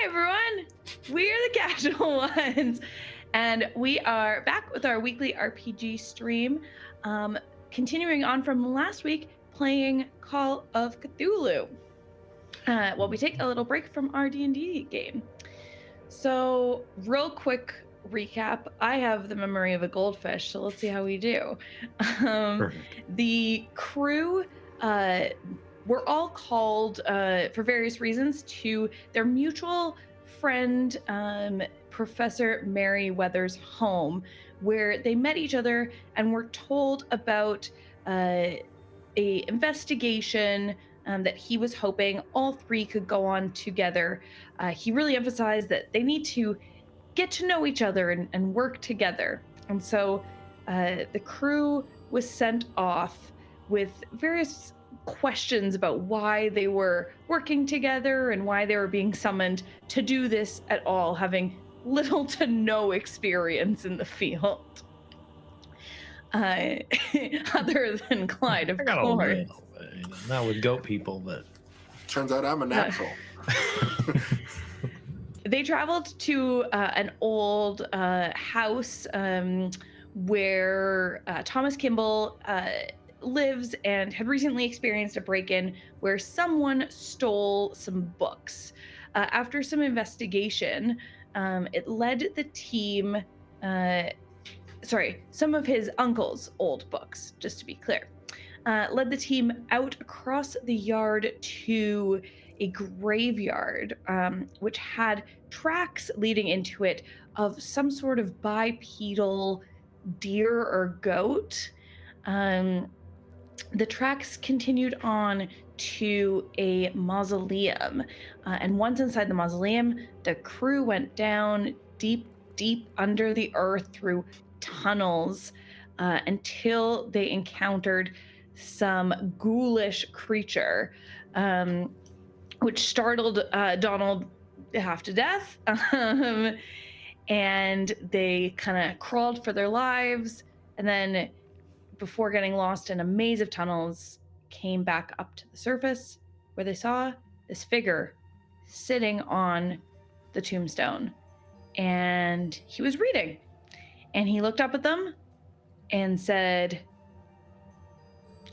Hi, everyone. We're the Casual Ones, and we are back with our weekly RPG stream, continuing on from last week, playing Call of Cthulhu. While we take a little break from our D&D game. So, real quick recap. I have the memory of a goldfish, so let's see how we do. The crew were all called for various reasons to their mutual friend, Professor Merriweather's home, where they met each other and were told about a investigation that he was hoping all three could go on together. He really emphasized that they need to get to know each other and work together. And so the crew was sent off with various questions about why they were working together and why they were being summoned to do this at all, having little to no experience in the field. Other than Clyde, of I got course. a little bit, not with goat people, but turns out I'm a natural. They traveled to an old house where Thomas Kimball lives and had recently experienced a break-in where someone stole some books. After some investigation, it led the team, some of his uncle's old books, just to be clear, led the team out across the yard to a graveyard, which had tracks leading into it of some sort of bipedal deer or goat. The tracks continued on to a mausoleum, and once inside the mausoleum, the crew went down deep under the earth through tunnels until they encountered some ghoulish creature, which startled Donald half to death. And they kind of crawled for their lives, and then before getting lost in a maze of tunnels, came back up to the surface where they saw this figure sitting on the tombstone. And he was reading. And he looked up at them and said,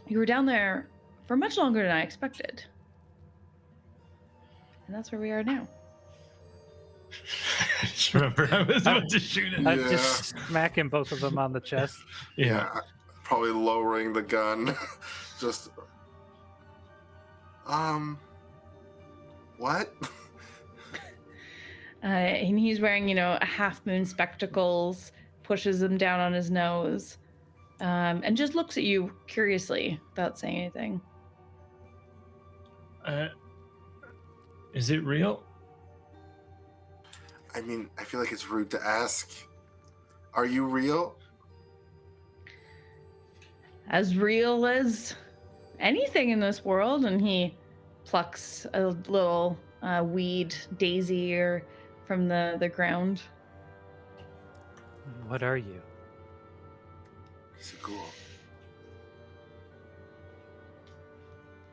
"You were down there for much longer than I expected." And that's where we are now. I just remember I was about to shoot him. Yeah. I'm just smacking both of them on the chest. Yeah. Probably lowering the gun. Just, what? And he's wearing, a half-moon spectacles, pushes them down on his nose, and just looks at you curiously without saying anything. Is it real? I mean, I feel like it's rude to ask. Are you real? As real as anything in this world. And he plucks a little weed daisy from the ground. What are you? He's a ghoul.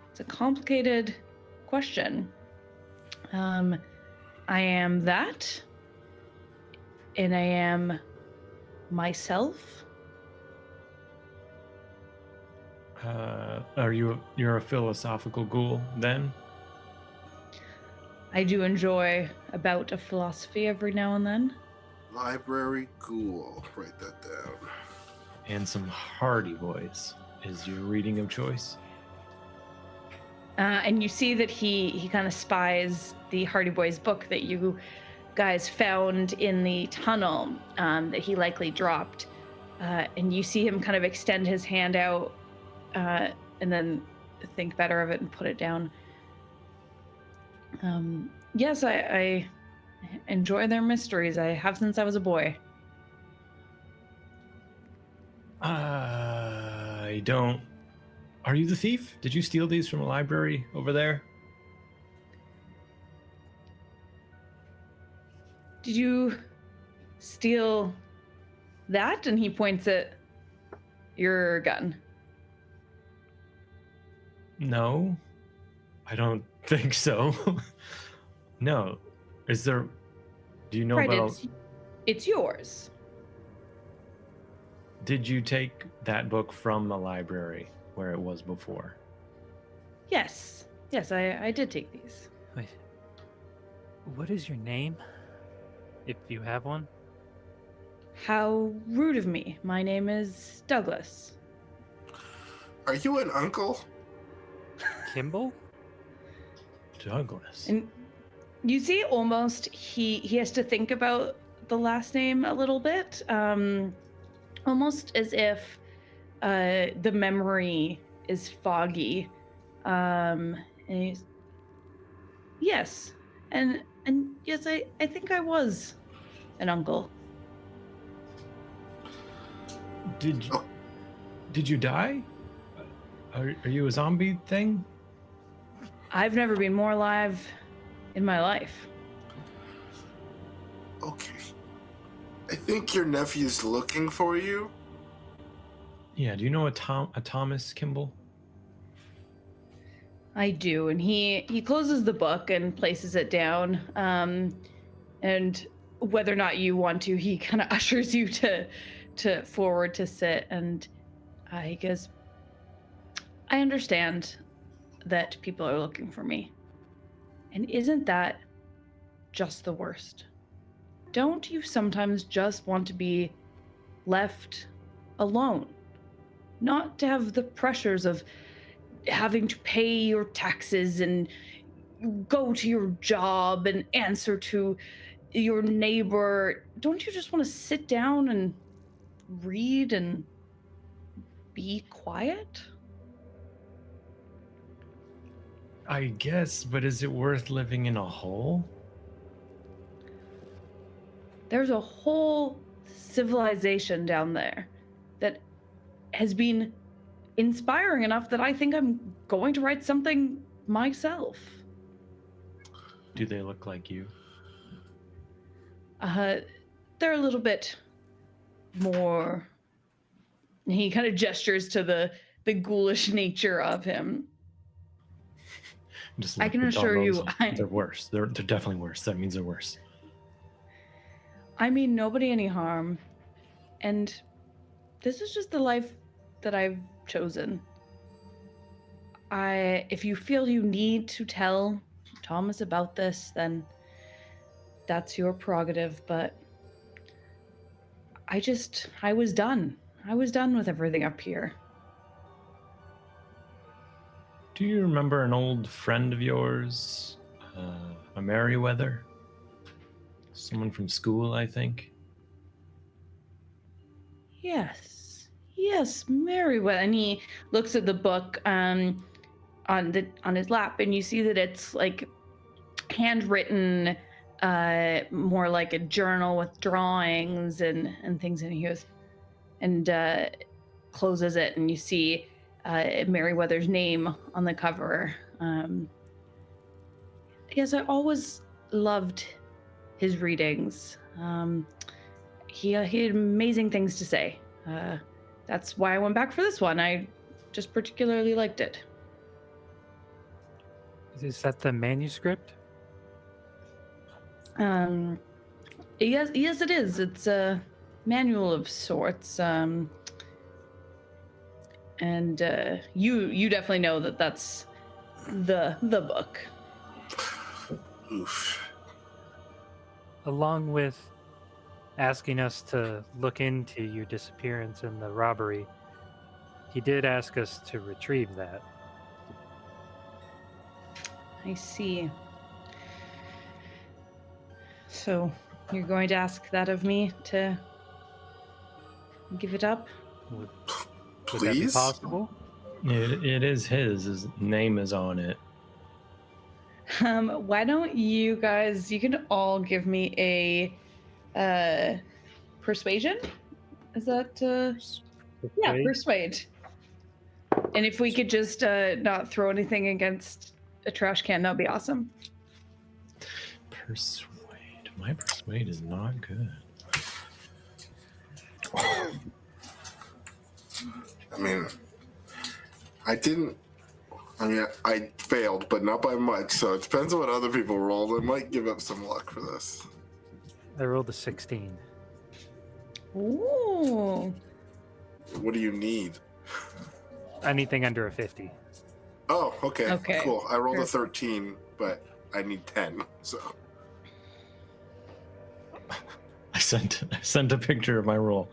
It's a complicated question. I am that, and I am myself. You're a philosophical ghoul then? I do enjoy a bout of philosophy every now and then. Library ghoul. Write that down. And some Hardy Boys is your reading of choice? And you see that he kind of spies the Hardy Boys book that you guys found in the tunnel that he likely dropped. And you see him kind of extend his hand out and then think better of it and put it down. Yes, I enjoy their mysteries. I have since I was a boy. I don't... Are you the thief? Did you steal these from a library over there? Did you steal that? And he points at your gun. No, I don't think so. No. Is there? Do you know Right, about? it's yours. Did you take that book from the library where it was before? Yes. Yes, I did take these. Wait. What is your name? If you have one? How rude of me. My name is Douglas. Are you an uncle? Kimball? Douglas. And you see, almost he has to think about the last name a little bit, almost as if the memory is foggy. And he's yes, and yes, I think I was an uncle. Did Oh. did you die? Are you a zombie thing? I've never been more alive in my life. Okay. I think your nephew's looking for you. Yeah. Do you know a Thomas Kimball? I do, and he closes the book and places it down. And whether or not you want to, he kind of ushers you to forward to sit, and he goes, "I understand that people are looking for me, and isn't that just the worst? Don't you sometimes just want to be left alone, not to have the pressures of having to pay your taxes and go to your job and answer to your neighbor? Don't you just want to sit down and read and be quiet?" I guess, but is it worth living in a hole? There's a whole civilization down there that has been inspiring enough that I think I'm going to write something myself. Do they look like you? They're a little bit more. He kind of gestures to the ghoulish nature of him. Just I look can at assure those. you, They're worse. They're definitely worse. That means they're worse. I mean nobody any harm, and this is just the life that I've chosen. If you feel you need to tell Thomas about this, then that's your prerogative, but I was done. I was done with everything up here. Do you remember an old friend of yours, a Merriweather? Someone from school, I think. Yes, Merriweather. And he looks at the book on his lap, and you see that it's like handwritten, more like a journal with drawings and things. And he goes and closes it, and you see Merriweather's name on the cover. Yes, I always loved his readings. He had amazing things to say. That's why I went back for this one. I just particularly liked it. Is that the manuscript? Yes, it is. It's a manual of sorts. And you definitely know that that's the book. Oof. Along with asking us to look into your disappearance and the robbery, he did ask us to retrieve that. I see. So you're going to ask that of me to give it up? Would that be Please? possible? It is his. His name is on it. Why don't you guys? You can all give me a persuasion. Is that yeah, Persuade? persuade. And if we could just not throw anything against a trash can, that'd be awesome. Persuade. My persuade is not good. I mean, I didn't I mean, I failed, but not by much, so it depends on what other people rolled. I might give up some luck for this. I rolled a 16. Ooh. What do you need? Anything under a 50. Oh, okay, Okay. cool. I rolled a Perfect. 13, but I need 10, so. I sent a picture of my roll.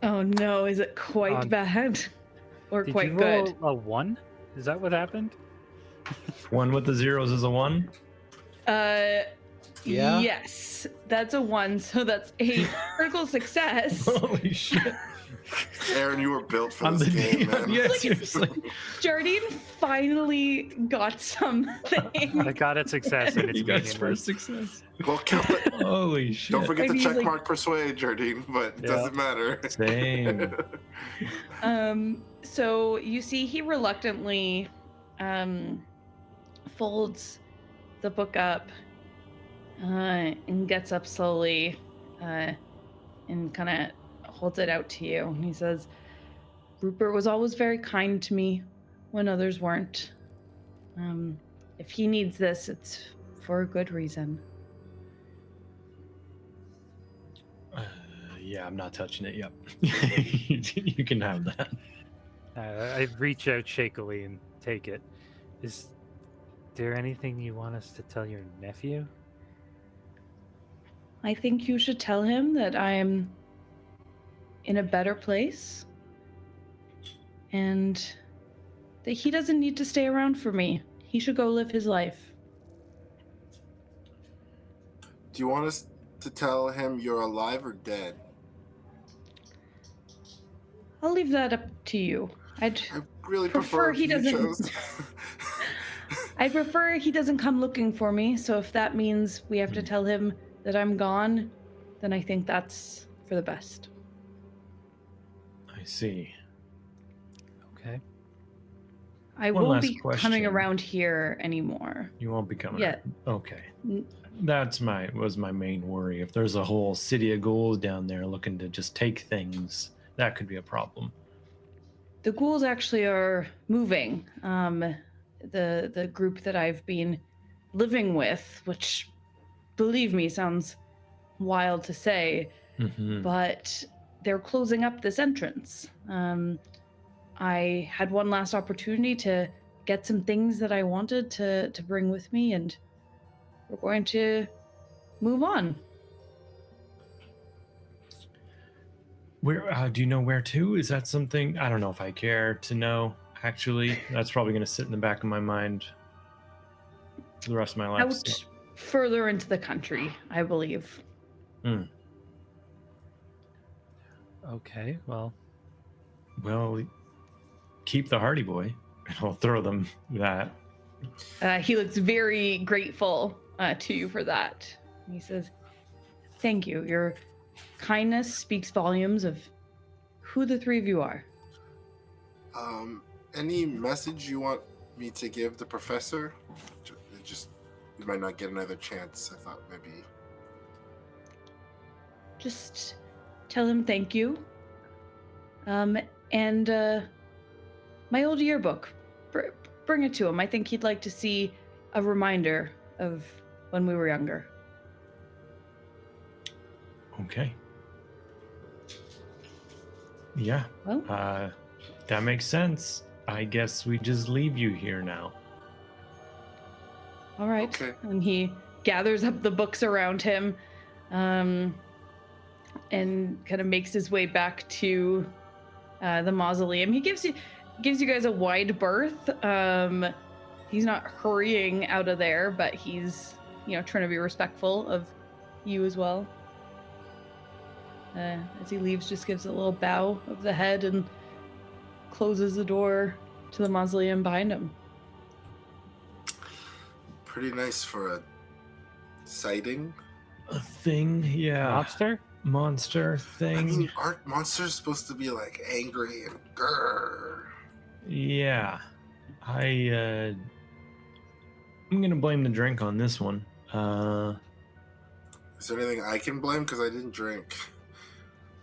Oh no, is it quite bad? Or Did quite you good? roll a 1? Is that what happened? One with the zeros is a 1. Yeah? Yes. That's a 1, so that's a critical success. Holy shit! Aaron, you were built for I'm this the game, DM. man. Yeah, seriously. Jardine finally got something. I got a success and it's You got his meaningless. first success. Well, count it. Holy shit! Don't forget And the he's check like- mark persuade, Jardine, but it Yeah. doesn't matter. Same. So you see he reluctantly folds the book up and gets up slowly and kind of holds it out to you. And he says, Rupert was always very kind to me when others weren't. If he needs this, it's for a good reason. Yeah, I'm not touching it. Yep. You can have that. I reach out shakily and take it. Is there anything you want us to tell your nephew? I think you should tell him that I am in a better place and that he doesn't need to stay around for me. He should go live his life. Do you want us to tell him you're alive or dead? I'll leave that up to you. I'd I really Prefer prefer he if you doesn't- chose. I prefer he doesn't come looking for me, so if that means we have to tell him that I'm gone, then I think that's for the best. I see. Okay. I One won't last be question. coming around here anymore. You won't be coming. Yeah. Okay. N- That's was my main worry. If there's a whole city of ghouls down there looking to just take things, that could be a problem. The ghouls actually are moving. The group that I've been living with, which, believe me, sounds wild to say, Mm-hmm. but they're closing up this entrance. I had one last opportunity to get some things that I wanted to bring with me, and we're going to move on. Where do you know where to? Is that something? I don't know if I care to know. Actually, that's probably going to sit in the back of my mind for the rest of my life. Out further into the country, I believe. Okay, well, Well, keep the Hardy Boy, and I'll throw them that. He looks very grateful to you for that. He says, "Thank you. Your kindness speaks volumes of who the three of you are." Any message you want me to give the professor? Just you might not get another chance. I thought maybe. Just tell him thank you. And my old yearbook, bring it to him. I think he'd like to see a reminder of when we were younger. Okay. Yeah. Well, That makes sense. I guess we just leave you here now. all right. Okay. And he gathers up the books around him, and kind of makes his way back to the mausoleum. He gives you guys a wide berth. He's not hurrying out of there, but he's trying to be respectful of you as well. As he leaves, just gives a little bow of the head and closes the door to the mausoleum behind him. Pretty nice for a sighting. A thing, yeah. Monster I thing. mean, aren't monsters supposed to be like angry and grrr? Yeah. I'm gonna blame the drink on this one. Is there anything I can blame? Because I didn't drink.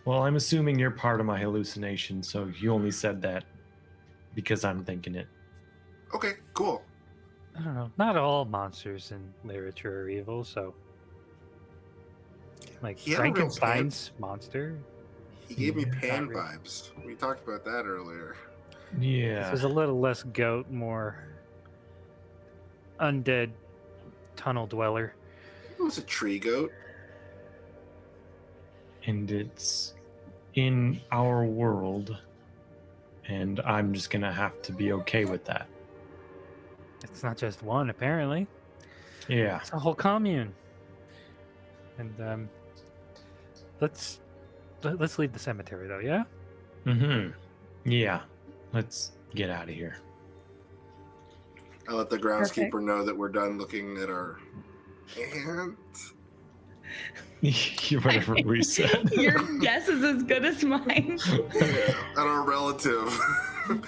Well, I'm assuming you're part of my hallucination, so you only said that because I'm thinking it. Okay, cool. I don't know. Not all monsters in literature are evil, so like He had a real pan. Frankenstein's monster. He gave me Yeah. pan Not really. vibes. We talked about that earlier. This Yeah. is a little less goat, more undead tunnel dweller. It was a tree goat. And it's in our world, and I'm just gonna have to be okay with that. It's not just one, apparently. Yeah. It's a whole commune. And let's leave the cemetery though, yeah? Mm-hmm. Yeah. Let's get out of here. I let the Perfect. groundskeeper know that we're done looking at our hands. Whatever we said. Your guess is as good as mine. Yeah, and our relative. Perfect.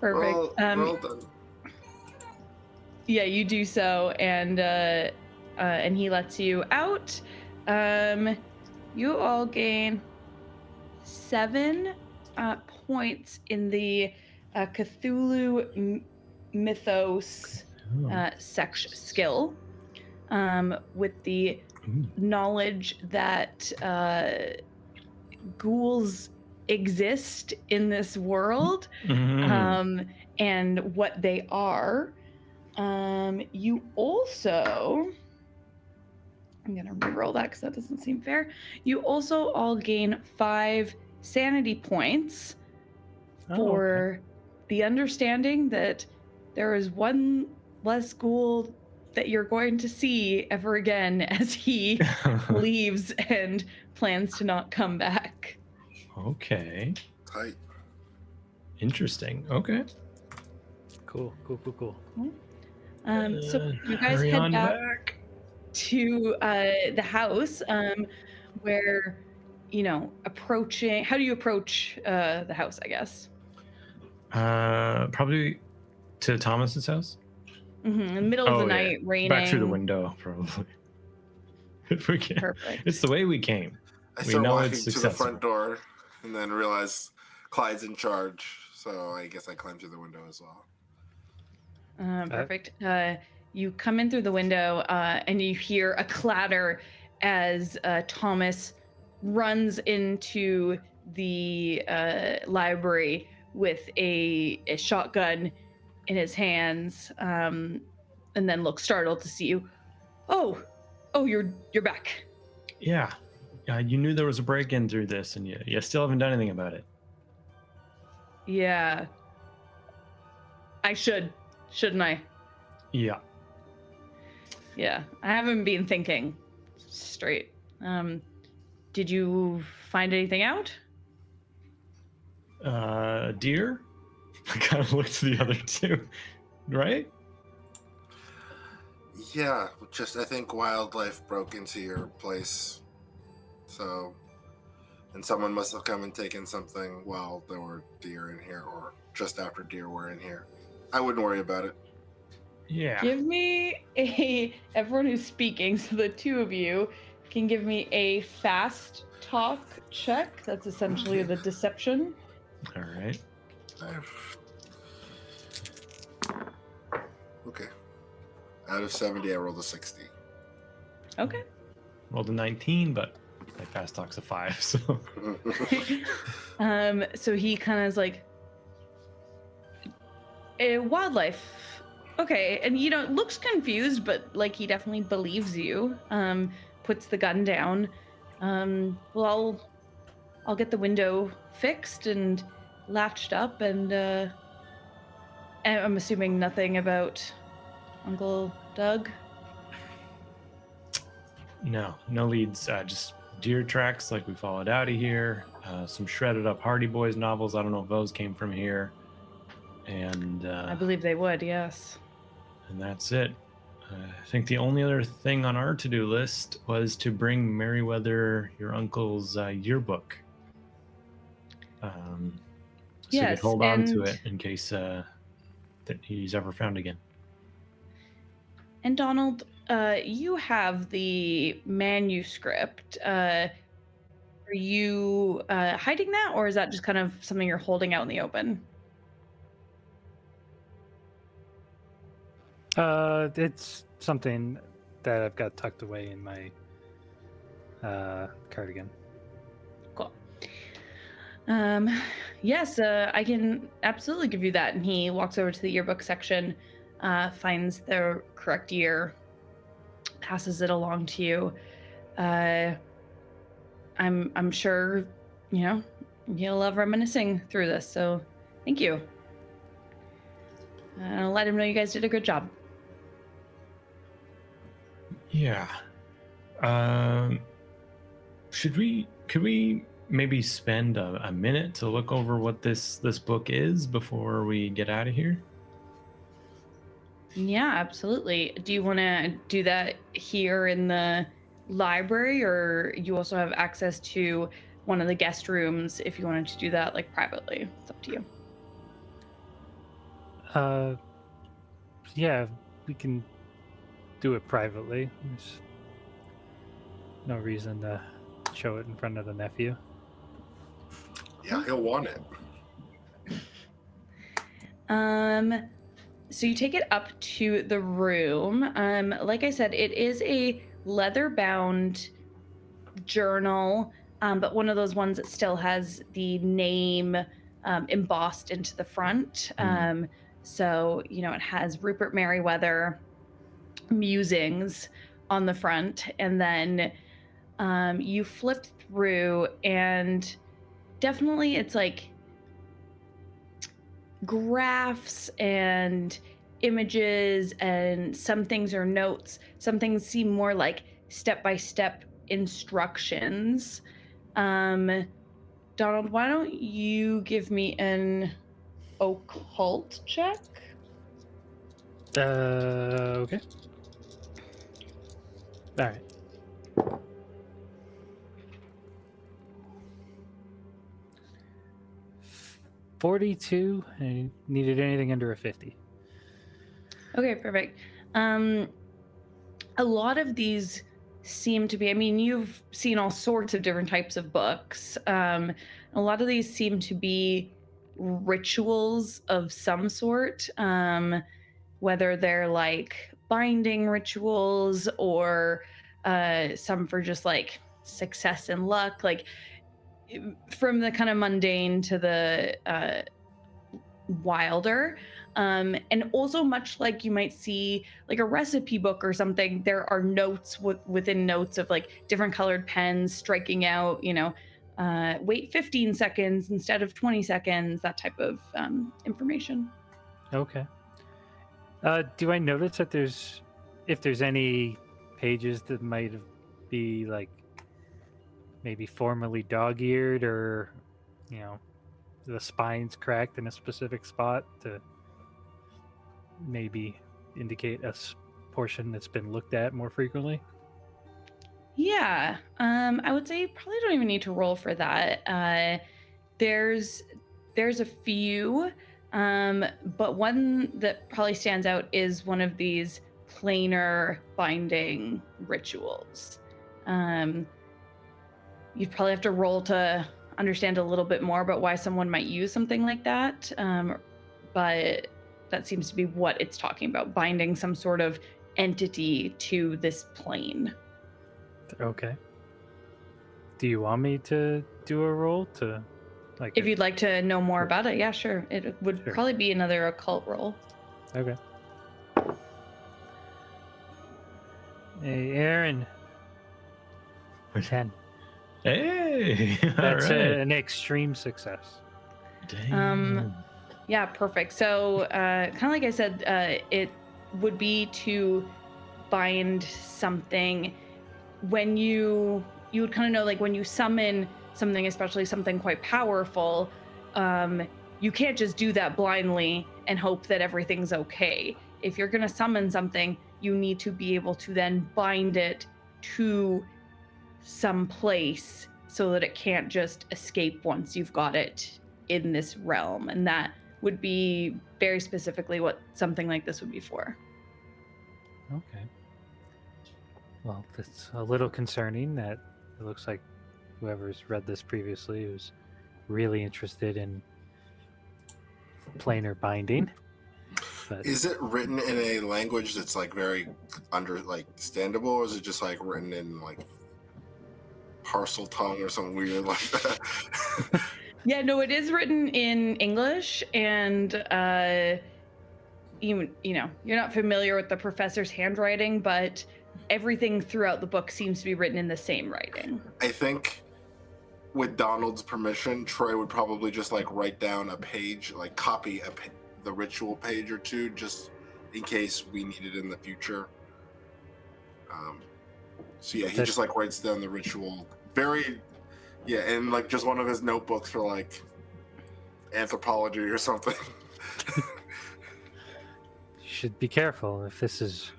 We're all done. Yeah, you do so, and he lets you out. You all gain 7 points in the Cthulhu mythos skill, with the Ooh. knowledge that ghouls exist in this world, Mhm. and what they are. You also, I'm gonna reroll that because that doesn't seem fair. You also all gain 5 sanity points for the understanding that there is one less ghoul that you're going to see ever again as he leaves and plans to not come back. Okay. Tight. Interesting. Okay. Cool. So you guys hurry head on back to the house, where, approaching. How do you approach the house, I guess? Probably to Thomas's house. In the middle of the night, raining. Back through the window, probably. If we can. Perfect. It's the way we came. I We start know walking it's to the accessible. front door and then realize Clyde's in charge. So I guess I climb through the window as well. Perfect. You come in through the window, and you hear a clatter as Thomas runs into the library with a shotgun in his hands, and then looks startled to see you. Oh, you're back. Yeah. You knew there was a break-in through this, and you still haven't done anything about it. Yeah. I shouldn't I? Yeah. Yeah, I haven't been thinking straight. Did you find anything out? Deer? I kind of looked to the other two, right? Yeah, just I think wildlife broke into your place. So, and someone must have come and taken something while there were deer in here, or just after deer were in here. I wouldn't worry about it. Yeah. Give me everyone who's speaking, so the two of you can give me a fast talk check. That's essentially the deception. All right. Okay. Out of 70, I rolled a 60. Okay. Rolled a 19, but my fast talk's a 5, so. So he kind of is like, wildlife. Okay, and looks confused, but like he definitely believes you. Puts the gun down. Well, I'll get the window fixed and latched up, and I'm assuming nothing about Uncle Doug. No leads. Just deer tracks like we followed out of here. Some shredded up Hardy Boys novels. I don't know if those came from here. And I believe they would, yes. and that's it. I think the only other thing on our to-do list was to bring Merriweather your uncle's yearbook. So you Yes, could hold on to and- it in case that he's ever found again. And Donald, you have the manuscript. Are you hiding that, or is that just kind of something you're holding out in the open? It's something that I've got tucked away in my cardigan. Cool. Yes, I can absolutely give you that. And he walks over to the yearbook section, finds the correct year, passes it along to you. I'm sure, you'll love reminiscing through this. So thank you. I'll let him know you guys did a good job. Yeah. Could we maybe spend a minute to look over what this book is before we get out of here? Yeah, absolutely. Do you want to do that here in the library, or you also have access to one of the guest rooms if you wanted to do that like privately? It's up to you. Uh, yeah, we can do it privately. There's no reason to show it in front of the nephew. Yeah, he'll want it. So you take it up to the room. Like I said, it is a leather-bound journal, but one of those ones that still has the name embossed into the front. So, it has Rupert Merriweather musings on the front, and then you flip through, and definitely it's like graphs and images, and some things are notes, some things seem more like step-by-step instructions. Donald, why don't you give me an occult check? Okay. All right. $42. I needed anything under a 50. Okay, perfect. A lot of these seem to be, you've seen all sorts of different types of books. A lot of these seem to be rituals of some sort, whether they're like binding rituals or some for just like success and luck, like from the kind of mundane to the wilder. And also, much like you might see like a recipe book or something, there are notes within notes of like different colored pens striking out, wait 15 seconds instead of 20 seconds, that type of information. Okay. Do I notice that if there's any pages that might be like maybe formerly dog-eared, or the spine's cracked in a specific spot to maybe indicate a portion that's been looked at more frequently? Yeah, I would say you probably don't even need to roll for that. There's a few, but one that probably stands out is one of these planar binding rituals. Um, you'd probably have to roll to understand a little bit more about why someone might use something like that. But that seems to be what it's talking about, binding some sort of entity to this plane. Okay. Do you want me to do a roll to like If you'd like to know more Sure. about it, yeah, sure. It would Sure. probably be another occult roll. Okay. Hey, Aaron. 10. Hey, all That's right. an extreme success. Damn. Yeah, perfect. So, kind of like I said, it would be to bind something when you would kind of know, like when you summon something, especially something quite powerful, you can't just do that blindly and hope that everything's okay. If you're going to summon something, you need to be able to then bind it to some place so that it can't just escape once you've got it in this realm. And that would be very specifically what something like this would be for. Okay. Well, that's a little concerning that it looks like whoever's read this previously was really interested in planar binding. But Is it written in a language that's like very understandable, or is it just like written in like parcel tongue or something weird like that? Yeah, no, it is written in English, and even you're not familiar with the professor's handwriting, but everything throughout the book seems to be written in the same writing. I think with Donald's permission, Troy would probably just like write down a page, like copy the ritual page or two, just in case we need it in the future. So yeah, he just like writes down the ritual, in like just one of his notebooks for like anthropology or something. you should be careful. If this is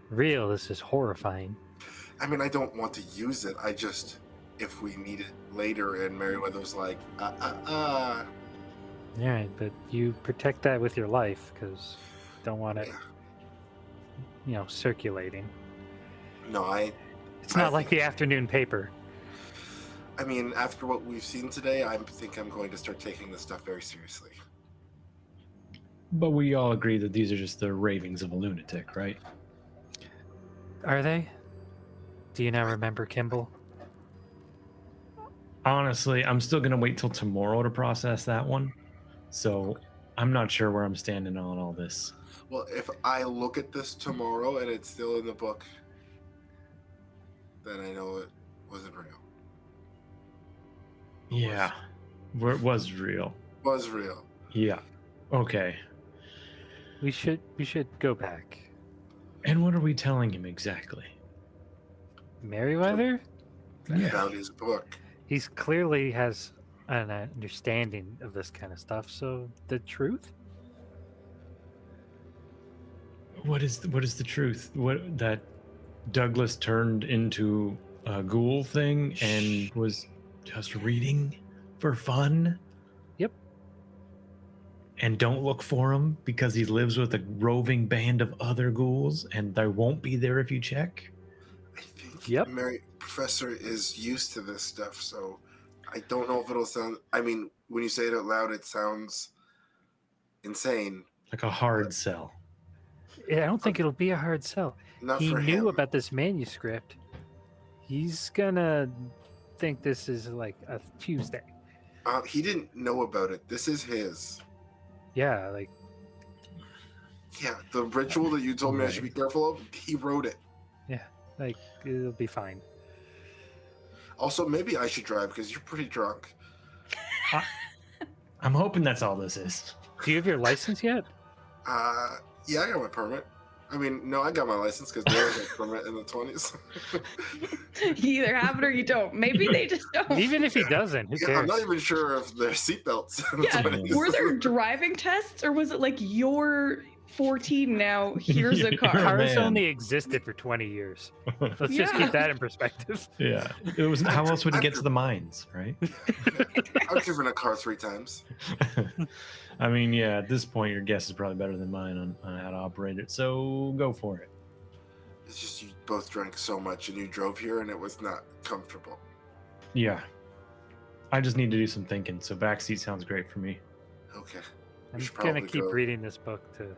real, this is horrifying. I mean, I don't want to use it. I just, if we need it later, and Meriwether's like, All right, but you protect that with your life, because don't want it, circulating. No, It's not like the afternoon paper. I mean, after what we've seen today, I think I'm going to start taking this stuff very seriously. But we all agree that these are just the ravings of a lunatic, right? Are they? Do you now remember Kimball? Honestly, I'm still going to wait till tomorrow to process that one. So I'm not sure where I'm standing on all this. Well, if I look at this tomorrow and it's still in the book, then I know it wasn't real. Yeah, it was real. Was real. Yeah. Okay. We should go back. And what are we telling him exactly? Merriweather? I found his book. He's clearly has an understanding of this kind of stuff. So the truth? What is the truth? What that Douglas turned into a ghoul thing and was just reading for fun? Yep. And don't look for him because he lives with a roving band of other ghouls and they won't be there if you check? I think Yep. Professor is used to this stuff, so I don't know if it'll sound... I mean, when you say it out loud, it sounds insane. Like a hard sell. Yeah, I don't think it'll be a hard sell. Not He for knew him. about this manuscript. He's gonna think this is like a Tuesday. He didn't know about it. This is his. Yeah, like... Yeah, the ritual that you told me I should be careful of, he wrote it. Yeah, like, it'll be fine. Also, maybe I should drive because you're pretty drunk. I'm hoping that's all this is. Do you have your license yet? Yeah, I got my permit. I mean, no, I got my license because Dale got a permit in the 20s. You either have it or you don't. Maybe they just don't. Even if he doesn't, who Yeah, cares? I'm not even sure if there's seatbelts in the Yeah, 20s. were there driving tests, or was it like you're 14 now? Here's a You're car. a Cars man. only existed for 20 years. Let's just Yeah. keep that in perspective. Yeah. It was. How else would he get to the mines, right? I've driven a car 3 times. I mean, yeah, at this point, your guess is probably better than mine on how to operate it. So go for it. It's just you both drank so much and you drove here and it was not comfortable. Yeah. I just need to do some thinking. So backseat sounds great for me. Okay. I'm should gonna probably keep go. reading this book to,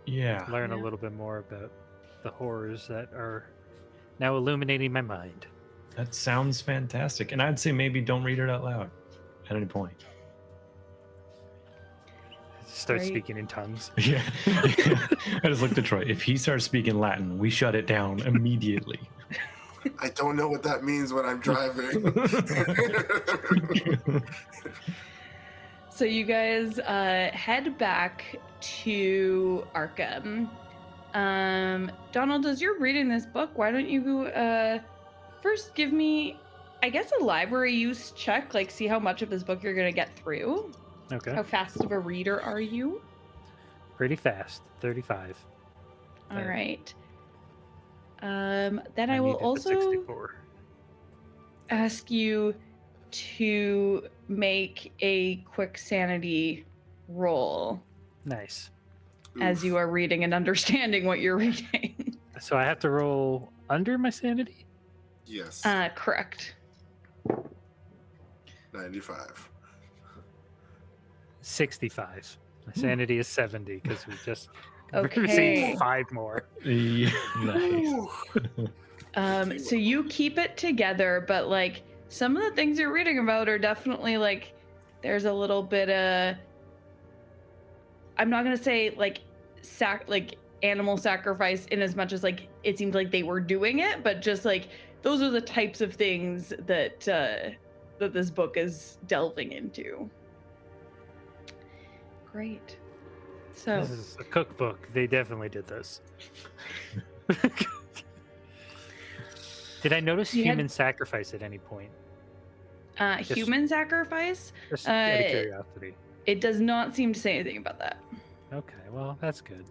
Yeah. learn a Yeah. little bit more about the horrors that are now illuminating my mind. That sounds fantastic. And I'd say maybe don't read it out loud at any point. Start Right. speaking in tongues. Yeah. I just looked at Troy. If he starts speaking Latin, we shut it down immediately. I don't know what that means when I'm driving. So you guys head back to Arkham. Donald, as you're reading this book, why don't you first give me, I guess, a library use check, like see how much of this book you're going to get through. Okay. How fast of a reader are you? Pretty fast. 35. All Okay. right. Then I will needed the also 64. ask you to make a quick sanity roll Nice. as you are reading and understanding what you're reading. So I have to roll under my sanity? Yes. Correct. 95. 65. My sanity is 70 because we just Okay. received 5 more. Yeah, nice. Ooh. So you keep it together, but like some of the things you're reading about are definitely like there's a little bit of, I'm not gonna say like like animal sacrifice in as much as like it seemed like they were doing it, but just like those are the types of things that that this book is delving into. Great. So This is a cookbook. They definitely did this. Did I notice You had- human sacrifice at any point? Just- human sacrifice, Just out of curiosity. it does not seem to say anything about that. Okay, well, that's good.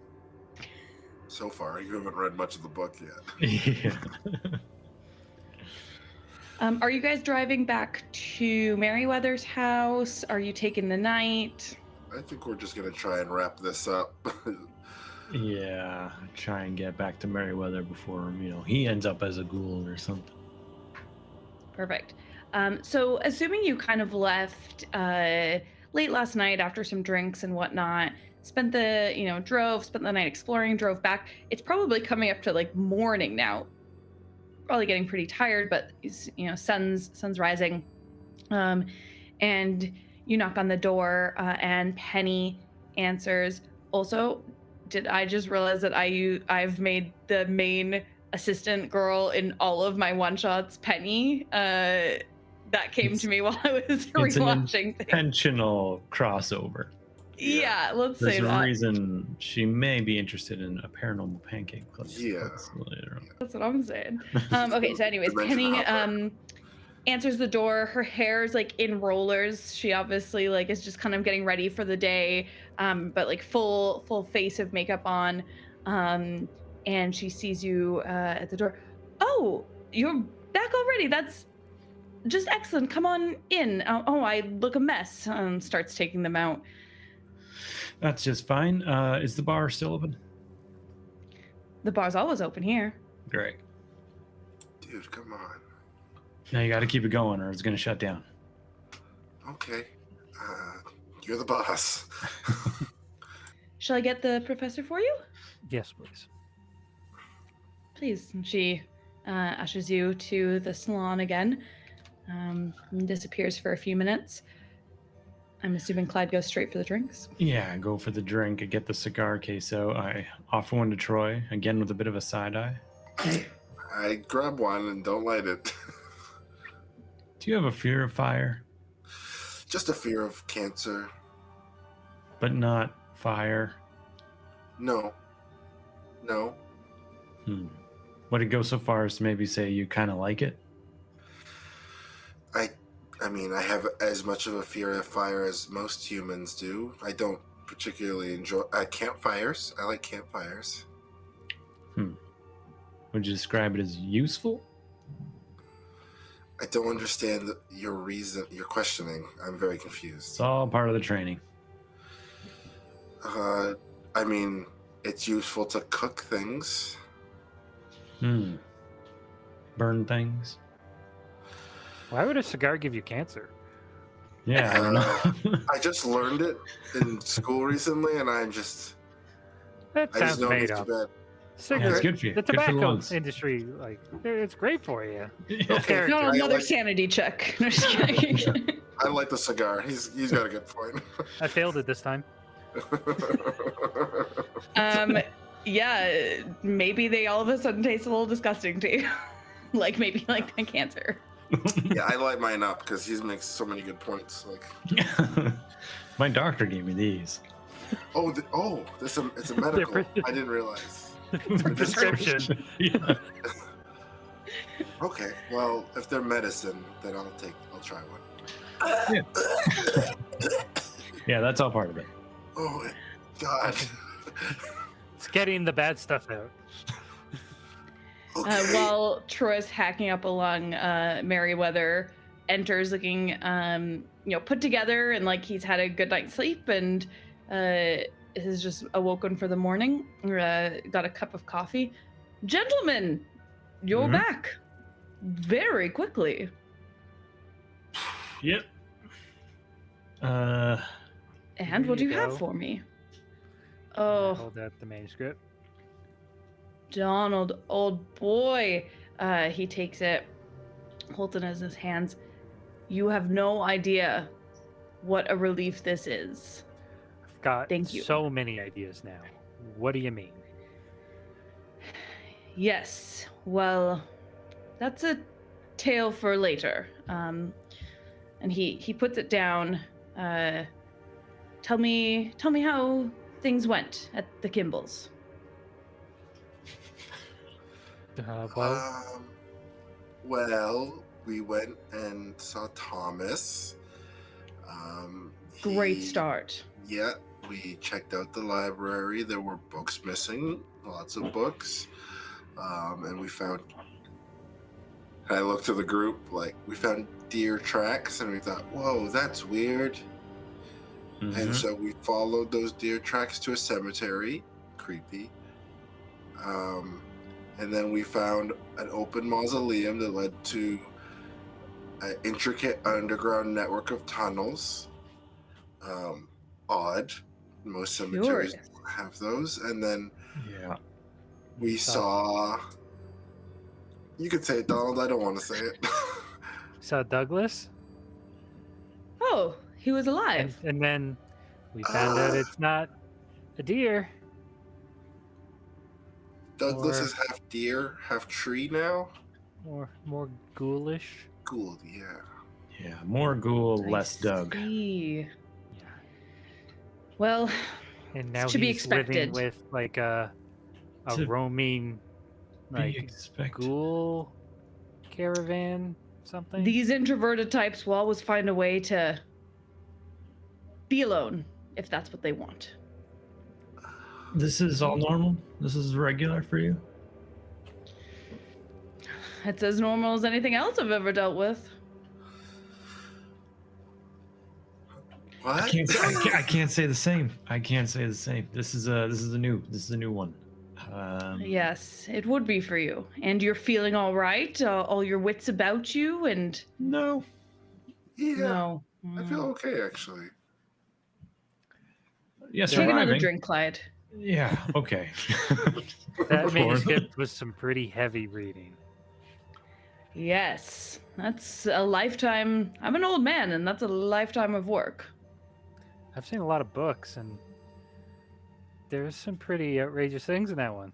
So far, you haven't read much of the book yet. Yeah. Are you guys driving back to Merryweather's house? Are you taking the night? I think we're just gonna try and wrap this up. Yeah, try and get back to Merryweather before, he ends up as a ghoul or something. Perfect. So assuming you kind of left late last night after some drinks and whatnot, spent the night exploring, drove back. It's probably coming up to like morning now. Probably getting pretty tired, but sun's rising. And you knock on the door, and Penny answers. Also, did I just realize that I've made the main assistant girl in all of my one shots Penny? That came to me while I was It's an rewatching things. intentional crossover. Yeah, let's There's say a that. reason she may be interested in a paranormal pancake place Yeah. later on. That's what I'm saying. Okay, so anyways, Dimension Penny hopper. answers the door. Her hair's like in rollers. She obviously like is just kind of getting ready for the day, but like full face of makeup on. And she sees you at the door. Oh, you're back already. That's just excellent. Come on in. Oh, I look a mess. Starts taking them out. That's just fine. Is the bar still open? The bar's always open here. Great. Dude, come on. Now you got to keep it going or it's going to shut down. Okay. You're the boss. Shall I get the professor for you? Yes, please. Please. And she ushers you to the salon again. And disappears for a few minutes. I'm assuming Clyde goes straight for the drinks. Yeah, I go for the drink. I get the cigar queso. I offer one to Troy, again with a bit of a side eye. I grab one and don't light it. Do you have a fear of fire? Just a fear of cancer. But not fire? No. Would it go so far as to maybe say you kind of like it? I mean, I have as much of a fear of fire as most humans do. I don't particularly enjoy campfires. I like campfires. Would you describe it as useful? I don't understand your questioning. I'm very confused. It's all part of the training. I mean, it's useful to cook things. Burn things? Why would a cigar give you cancer? Yeah, I don't know. I just learned it in school recently, and That I just sounds know made it's up. too bad. Yeah, it's good for you. The Good for the tobacco lungs. industry, like, it's great for you. Yeah. Okay. No, I another like- sanity check. No, just kidding. I like the cigar. He's got a good point. I failed it this time. Yeah, maybe they all of a sudden taste a little disgusting to you. Like maybe like the cancer. Yeah, I light mine up because he makes so many good points. Like, My doctor gave me these. it's a medical. I didn't realize. Prescription. Yeah. Okay, well, if they're medicine, then I'll try one. Yeah, that's all part of it. Oh my God. It's getting the bad stuff out. Okay. While Troy's hacking up along, Merryweather enters looking, put together and like he's had a good night's sleep and is just awoken for the morning. Got a cup of coffee. Gentlemen, you're Mhm. back very quickly. Yep. And what do you There you have go. for me? I Oh, hold out the manuscript. Donald, old boy. He takes it, holds it in his hands. You have no idea what a relief this is. I've got Thank you. so many ideas now. What do you mean? Yes, well, that's a tale for later. And he puts it down. Tell me how things went at the Kimballs. Well, Well, we went and saw Thomas. Great start. Yeah, we checked out the library. There were books missing, lots of books. And we found, I looked to the group, like, we found deer tracks, and we thought, whoa, that's weird. And so we followed those deer tracks to a cemetery. Creepy. And then we found an open mausoleum that led to an intricate underground network of tunnels. Odd. Most cemeteries Curious. don't have those. And then Yeah. we saw. You could say it, Donald. I don't want to say it. saw Douglas, Oh, he was alive. and then we found out it's not a deer. Douglas Or- is half deer, half tree now. Or more ghoulish. Cool, yeah. Yeah. More ghoul, I less Doug. see. Yeah. Well, And now to be he's living expected. with like a To roaming Be like expected. ghoul caravan something. these introverted types will always find a way to be alone if that's what they want. This is all normal. This is regular for you. It's as normal as anything else I've ever dealt with. What? I can't say the same. I can't say the same. This is a new one. Yes, it would be for you. And you're feeling all right? All your wits about you? And No. Yeah, no. I feel okay actually. Yeah, Take another surviving. drink, Clyde. Yeah. Okay. That Of course. manuscript was some pretty heavy reading. Yes, that's a lifetime. I'm an old man, and that's a lifetime of work. I've seen a lot of books, and there's some pretty outrageous things in that one.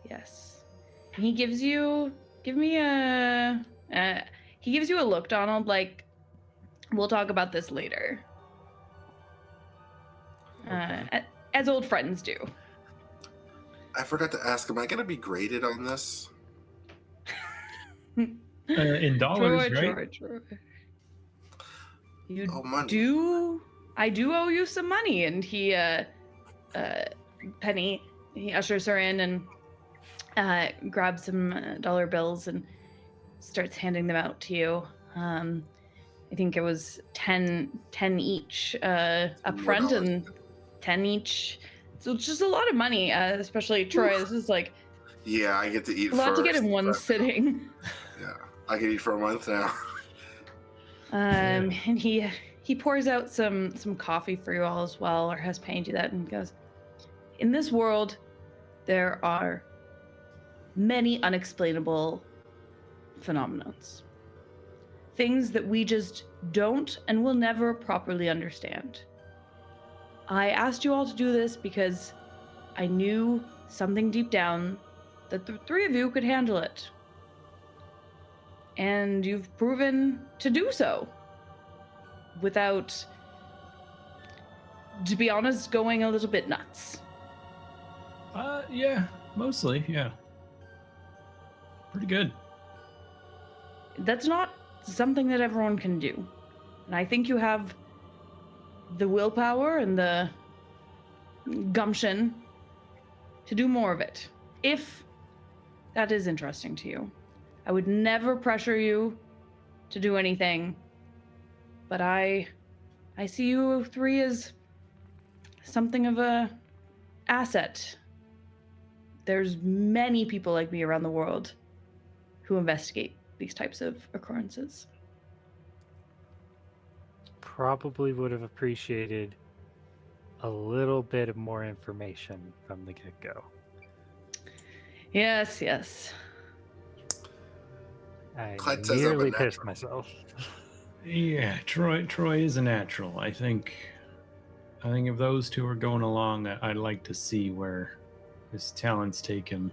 Yes. He gives you, give me a, he gives you a look, Donald, like, we'll talk about this later. As old friends do. I forgot to ask, am I going to be graded on this? In dollars, Troy, right? Troy. You Oh, money. I do owe you some money. And he, Penny, he ushers her in and grabs some dollar bills and starts handing them out to you. I think it was 10 each up front $4. and 10 each. So it's just a lot of money, especially Troy. This is like Yeah, I get to eat a lot to first. get in one sitting. Yeah, I can eat for a month now. And he pours out some coffee for you all as well, or has Payne do that, and goes, in this world, there are many unexplainable phenomenons. Things that we just don't and will never properly understand. I asked you all to do this because I knew something deep down that the three of you could handle it. And you've proven to do so. Without, to be honest, going a little bit nuts. Yeah, mostly, yeah. Pretty good. That's not something that everyone can do. And I think you have the willpower and the gumption to do more of it. If that is interesting to you. I would never pressure you to do anything. But I see you three as something of a asset. There's many people like me around the world who investigate these types of occurrences. Probably would have appreciated a little bit of more information from the get-go. Yes, yes. I Clyde says I'm a nearly pissed natural. myself. Yeah, Troy is a natural. I think if those two are going along, I'd like to see where his talents take him.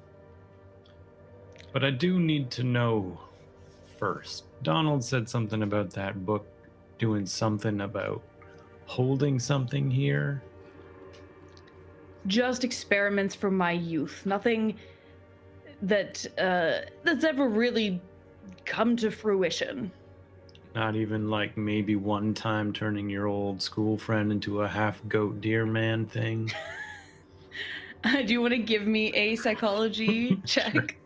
But I do need to know first. Donald said something about that book doing something about holding something here. Just experiments from my youth. Nothing that's ever really come to fruition. Not even like maybe one time turning your old school friend into a half goat deer man thing. Do you want to give me a psychology check?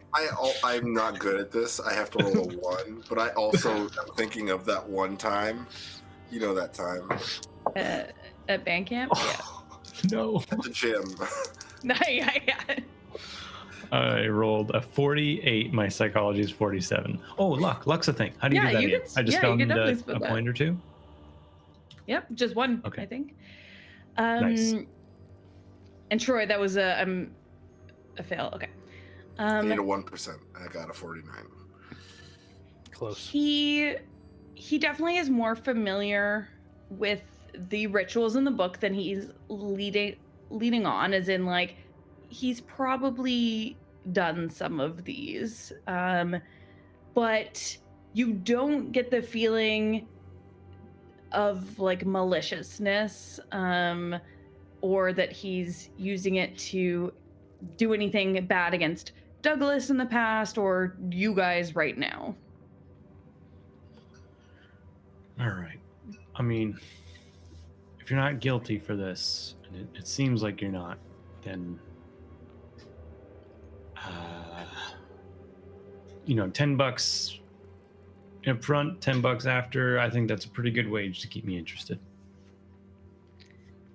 I'm not good at this. I have to roll a 1, but I also am thinking of that one time. You know that time At band camp? Yeah. No. at the gym. Yeah. I rolled a 48. My psychology is 47. Oh, luck. Luck's a thing. How do you Yeah, do that you again? could- I just yeah, you could found definitely a split that. point or two. Yep, just one, Okay. I think. Nice. And Troy, that was a fail. Okay. I need a 1%. I got a 49. Close. He definitely is more familiar with the rituals in the book than he's leading on, as in like he's probably done some of these. But you don't get the feeling of like maliciousness, or that he's using it to do anything bad against Douglas in the past or you guys right now. All right. I mean, if you're not guilty for this, and it seems like you're not, then, $10 up front, $10 after. I think that's a pretty good wage to keep me interested.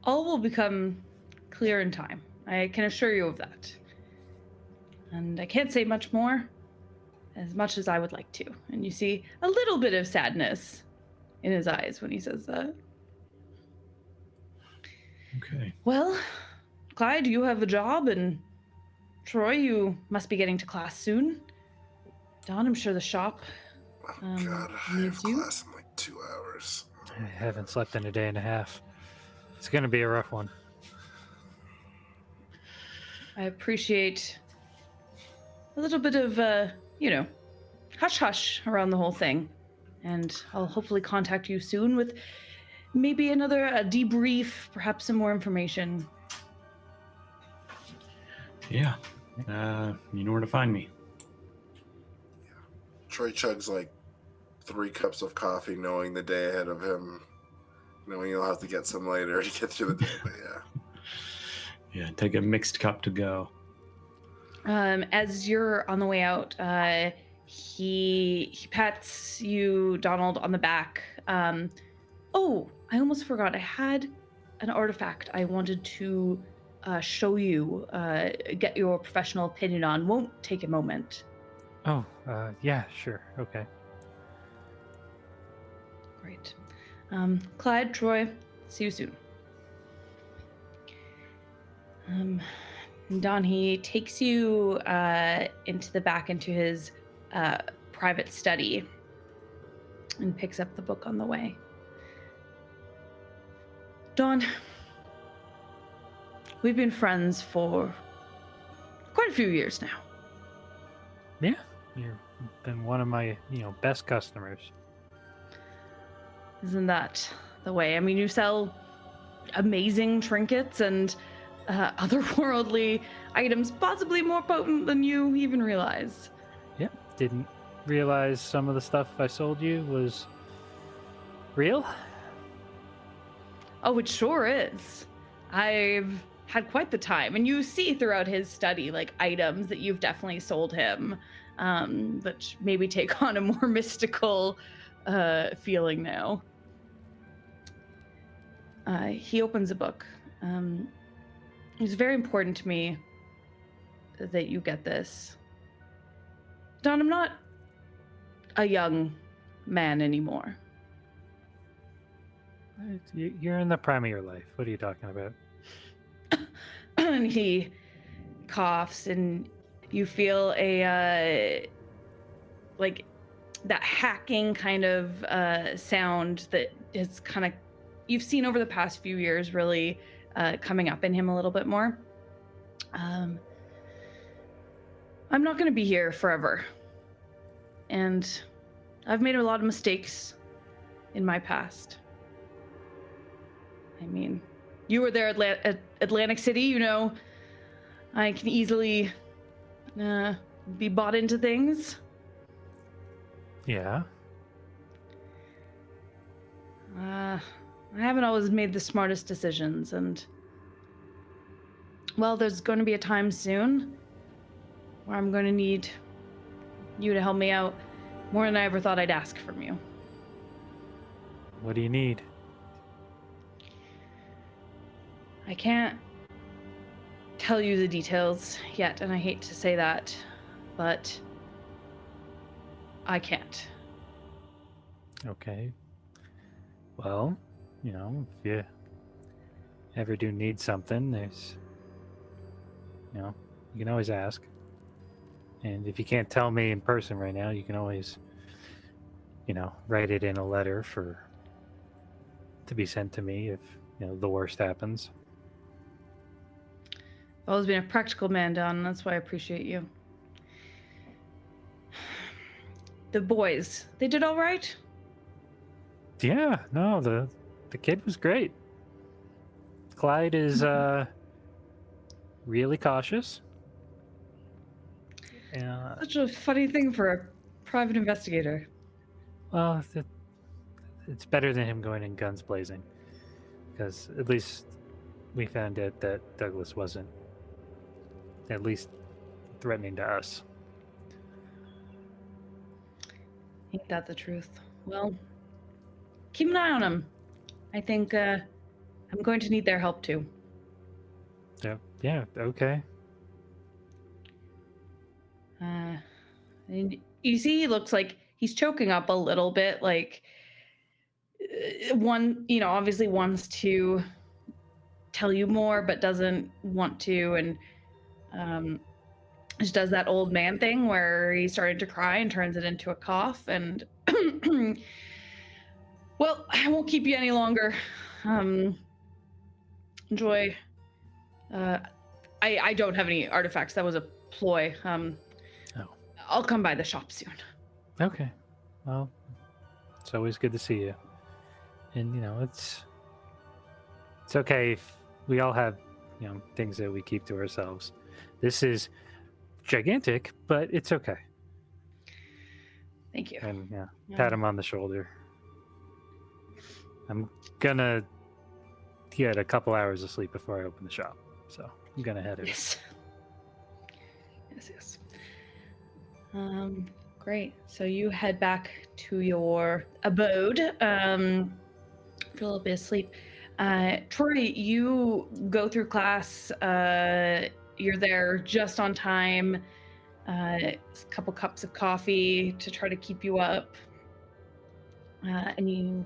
All will become clear in time. I can assure you of that. And I can't say much more, as much as I would like to. And you see a little bit of sadness in his eyes when he says that. Okay. Well, Clyde, you have a job, and Troy, you must be getting to class soon. Don, I'm sure the shop Oh, God. I have needs you. class in like 2 hours. I haven't slept in a day and a half. It's going to be a rough one. I appreciate a little bit of, hush hush around the whole thing. And I'll hopefully contact you soon with maybe another debrief, perhaps some more information. Yeah. You know where to find me. Troy chugs like 3 cups of coffee, knowing the day ahead of him, knowing he'll have to get some later to get through the day. But yeah. Yeah, take a mixed cup to go. As you're on the way out, he pats you, Donald, on the back. Oh, I almost forgot. I had an artifact I wanted to show you, get your professional opinion on. Won't take a moment. Oh, yeah, sure. Okay. Great. Clyde, Troy, see you soon. Don, he takes you into the back into his private study and picks up the book on the way. Don, we've been friends for quite a few years now. Yeah, you've been one of my, best customers. Isn't that the way? I mean, you sell amazing trinkets and otherworldly items, possibly more potent than you even realize. Yep. Didn't realize some of the stuff I sold you was real. Oh, it sure is. I've had quite the time. And you see throughout his study, like, items that you've definitely sold him, that maybe take on a more mystical feeling now. He opens a book. It's very important to me that you get this. Don, I'm not a young man anymore. You're in the prime of your life. What are you talking about? and he coughs, and you feel a like that hacking kind of sound that is kind of you've seen over the past few years really coming up in him a little bit more. I'm not going to be here forever, and I've made a lot of mistakes in my past. I mean, you were there at Atlantic City, you know. I can easily be bought into things. Yeah. I haven't always made the smartest decisions, and well, there's going to be a time soon where I'm going to need you to help me out more than I ever thought I'd ask from you. What do you need? I can't tell you the details yet, and I hate to say that, but I can't. Okay. Well, you know, if you ever do need something, there's, you know, you can always ask. And if you can't tell me in person right now, you can always, you know, write it in a letter to be sent to me if, you know, the worst happens. I've always been a practical man, Don, and that's why I appreciate you. The boys, they did all right? Yeah, no, the kid was great. Clyde is really cautious. Such a funny thing for a private investigator. Well, it's better than him going in guns blazing, because at least we found out that Douglas wasn't at least threatening to us. Ain't that the truth? Well, keep an eye on them. I think I'm going to need their help too. Yeah, okay. And you see, he looks like he's choking up a little bit. Like one, you know, obviously wants to tell you more, but doesn't want to, and just does that old man thing where he started to cry and turns it into a cough. And well, I won't keep you any longer. Enjoy. I don't have any artifacts. That was a ploy. Oh. I'll come by the shop soon. Okay. Well, it's always good to see you. And you know, it's okay if we all have, you know, things that we keep to ourselves. This is gigantic, but it's okay. Thank you. And yeah, pat him on the shoulder. I'm gonna get a couple hours of sleep before I open the shop, so I'm gonna head out. Yes. Yes. Great. So you head back to your abode for a little bit of sleep. Troy, you go through class. You're there just on time. A couple cups of coffee to try to keep you up. And you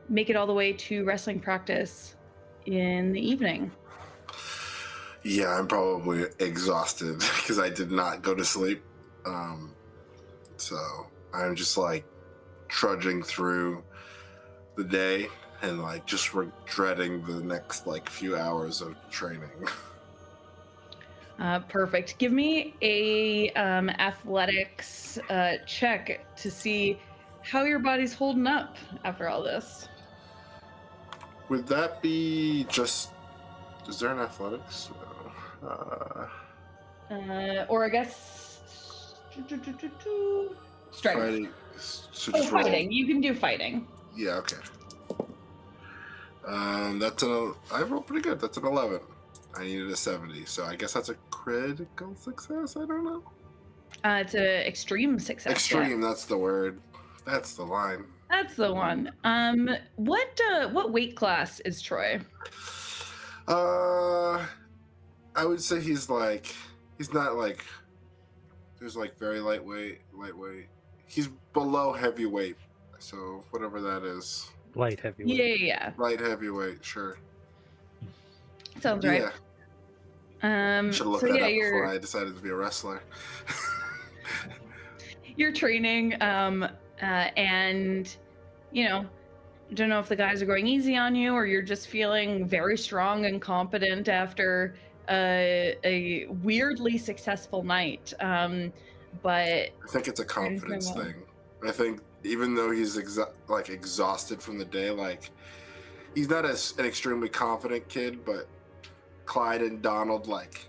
make it all the way to wrestling practice in the evening. Yeah, I'm probably exhausted because I did not go to sleep. So I'm just like trudging through the day and like just dreading the next like few hours of training. Perfect. Give me a athletics check to see how your body's holding up after all this. Would that be just... Is there an athletics? Or I guess strength. Fighting. So Oh, just roll. fighting. You can do fighting. Yeah, okay. I rolled pretty good. That's an 11. I needed a 70, so I guess that's a critical success. I don't know. It's an extreme success. Extreme. Yeah. That's the word. That's the line. That's the one. What weight class is Troy? I would say he's not like, there's like very lightweight. He's below heavyweight, so whatever that is. Light heavyweight. Yeah. Light heavyweight, sure. Sounds right. Yeah. Should have So looked that yeah, up before I decided to be a wrestler. you're training, and you know, don't know if the guys are going easy on you or you're just feeling very strong and competent after a weirdly successful night. But I think it's a you're doing confidence well. thing. I think even though he's like exhausted from the day, like he's not an extremely confident kid, but Clyde and Donald, like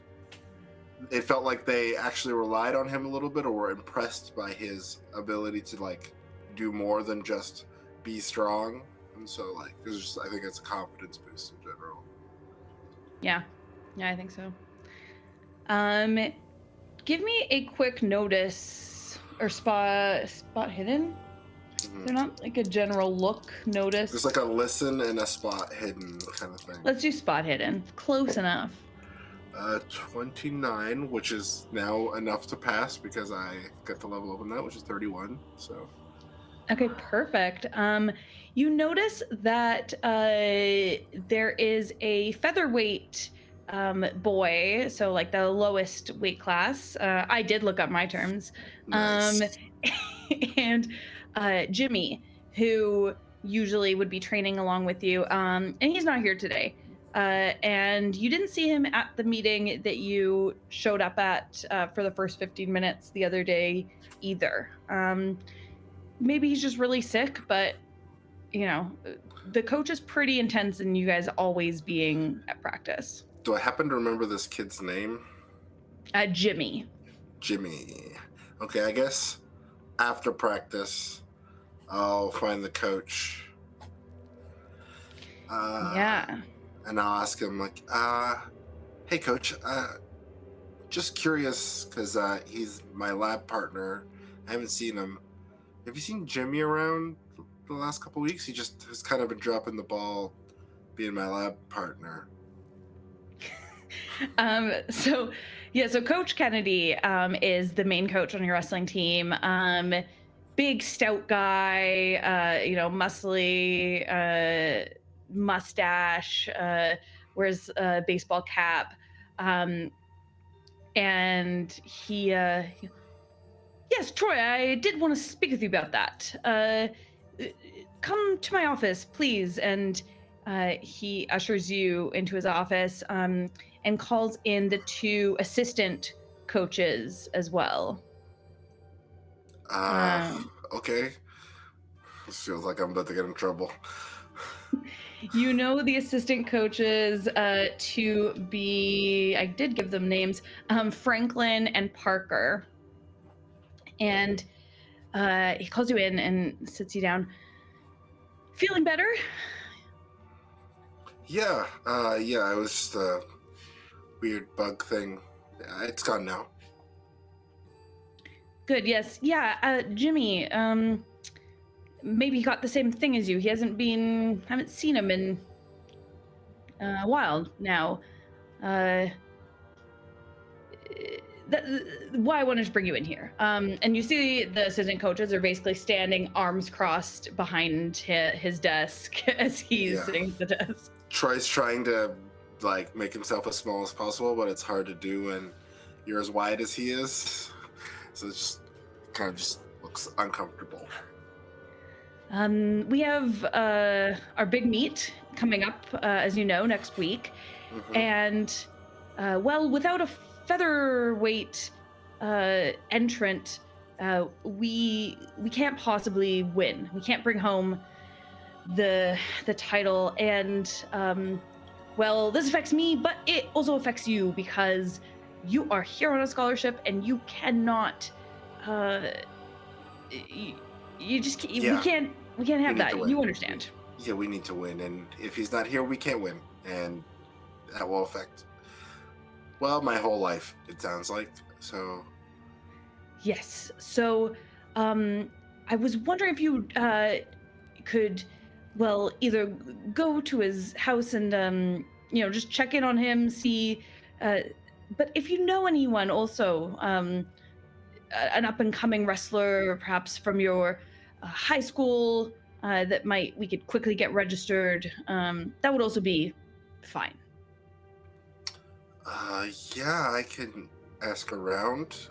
it felt like they actually relied on him a little bit or were impressed by his ability to like do more than just be strong. And so like there's just, I think it's a confidence boost in general. Yeah, yeah, I think so. Um, Give me a quick notice or spot hidden. They're not like a general look notice. There's like a listen and a spot hidden kind of thing. Let's do spot hidden. Close enough. 29, which is now enough to pass because I got the level up on that, which is 31. So Okay, perfect. You notice that there is a featherweight boy, so like the lowest weight class. I did look up my terms. Um, nice. and Jimmy, who usually would be training along with you, and he's not here today. And you didn't see him at the meeting that you showed up at for the first 15 minutes the other day either. Maybe he's just really sick, but the coach is pretty intense and you guys always being at practice. Do I happen to remember this kid's name? Jimmy. Jimmy. Okay, I guess after practice, I'll find the coach. Yeah. And I'll ask him like, hey coach, just curious because he's my lab partner. I haven't seen him. Have you seen Jimmy around the last couple weeks? He just has kind of been dropping the ball, being my lab partner. So Coach Kennedy is the main coach on your wrestling team. Big stout guy, muscly, mustache, wears a baseball cap, and he yes, Troy, I did want to speak with you about that. Come to my office, please. And he ushers you into his office and calls in the two assistant coaches as well. Okay. This feels like I'm about to get in trouble. You know the assistant coaches to be, I did give them names, Franklin and Parker. And he calls you in and sits you down. Feeling better? Yeah, it was just a weird bug thing. It's gone now. Good, yes. Yeah, Jimmy, maybe he got the same thing as you. He haven't seen him in a while now. Why I wanted to bring you in here. And you see the assistant coaches are basically standing arms crossed behind his desk as he's sitting at the desk. Troy's trying to like make himself as small as possible, but it's hard to do when you're as wide as he is. So it just kind of just looks uncomfortable. We have our big meet coming up, as you know, next week. And without a featherweight entrant, we can't possibly win. We can't bring home the title, and this affects me, but it also affects you because you are here on a scholarship and you cannot we can't have that. You understand? Yeah, we need to win, and if he's not here, we can't win, and that will affect my whole life, it sounds like. So yes. So I was wondering if you could either go to his house and just check in on him, see but if you know anyone also, an up and coming wrestler, perhaps from your high school, that we could quickly get registered, that would also be fine. Yeah, I can ask around.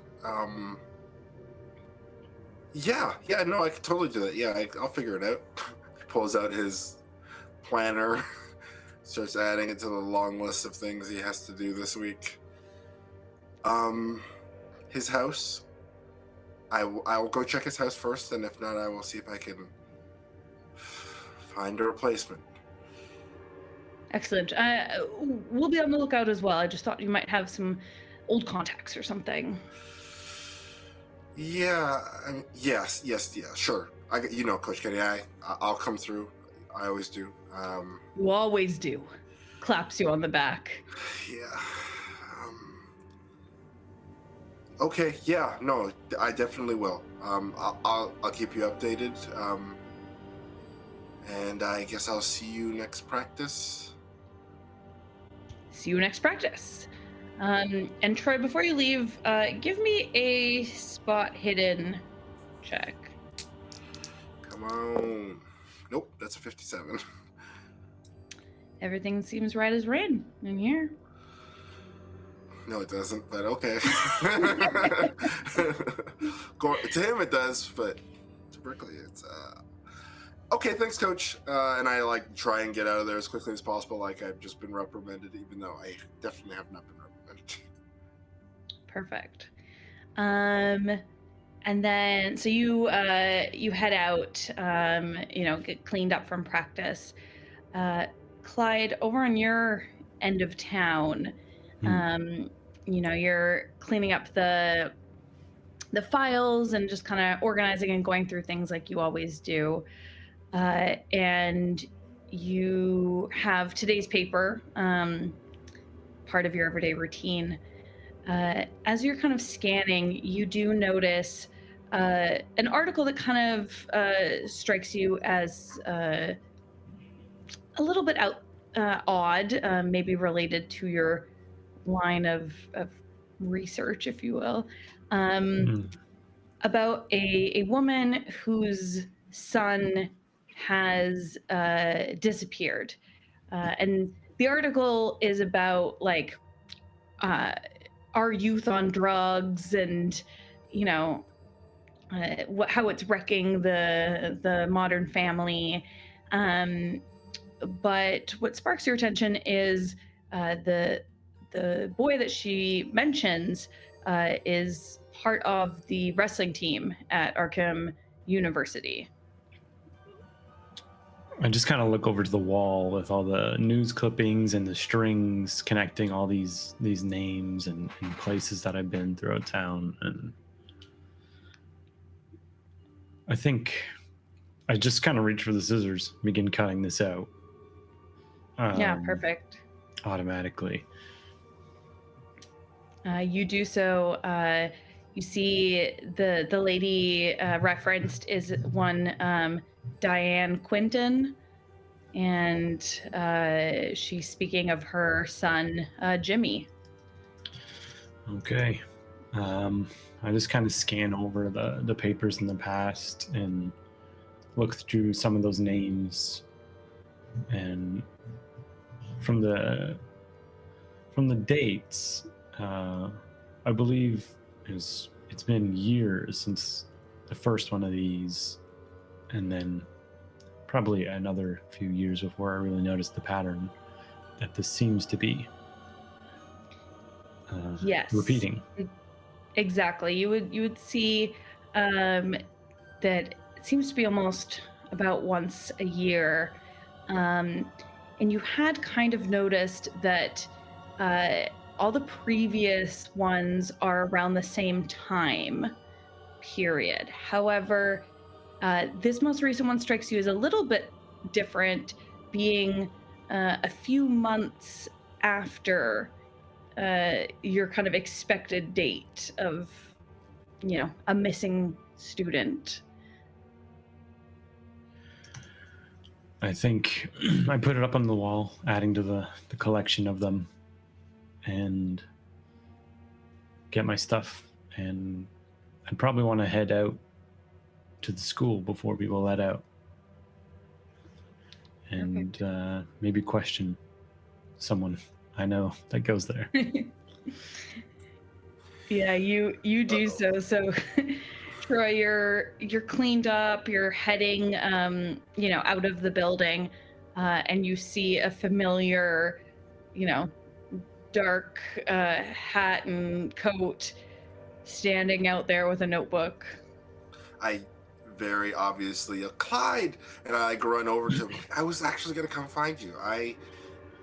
Yeah, no, I can totally do that. Yeah, I'll figure it out. He pulls out his planner, starts adding it to the long list of things he has to do this week. His house. I will go check his house first, and if not, I will see if I can find a replacement. Excellent. We'll be on the lookout as well. I just thought you might have some old contacts or something. Yeah, yes, yeah, sure. Coach Kenny, I'll come through. I always do. You always do. Claps you on the back. Yeah. Okay. Yeah. No, I definitely will. I'll keep you updated. And I guess I'll see you next practice. See you next practice. And Troy, before you leave, give me a spot hidden check. Come on. Nope, that's a 57. Everything seems right as rain in here. No, it doesn't, but okay. To him it does, but to Berkeley it's okay, thanks, Coach. And I try and get out of there as quickly as possible, like I've just been reprimanded, even though I definitely have not been reprimanded. Perfect. And then so you head out, get cleaned up from practice. Clyde, over on your end of town, you're cleaning up the files and just kind of organizing and going through things like you always do. And you have today's paper, part of your everyday routine. As you're kind of scanning, you do notice an article that kind of strikes you as a little bit odd, maybe related to your line of research, if you will, about a woman whose son has disappeared. And the article is about our youth on drugs and how it's wrecking the modern family. But what sparks your attention is the boy that she mentions is part of the wrestling team at Arkham University. I just kind of look over to the wall with all the news clippings and the strings connecting all these names and places that I've been throughout town, and I think I just kind of reach for the scissors, begin cutting this out. Yeah, perfect. Automatically. You do so. You see the lady referenced is one Diane Quinton, and she's speaking of her son Jimmy. Okay. I just kind of scan over the papers in the past and look through some of those names, and from the dates, I believe it's been years since the first one of these, and then probably another few years before I really noticed the pattern that this seems to be Yes, repeating. Exactly. You would see that it seems to be almost about once a year, and you had kind of noticed that all the previous ones are around the same time period. However, this most recent one strikes you as a little bit different, being a few months after your kind of expected date of, a missing student. I think I put it up on the wall, adding to the collection of them, and get my stuff. And I'd probably want to head out to the school before people let out, and maybe question someone I know that goes there. Yeah, you do Uh-oh. so. Troy, you're cleaned up, you're heading out of the building, and you see a familiar, you know, dark hat and coat standing out there with a notebook. I very obviously yell, Clyde, and I run over to him. I was actually gonna come find you. I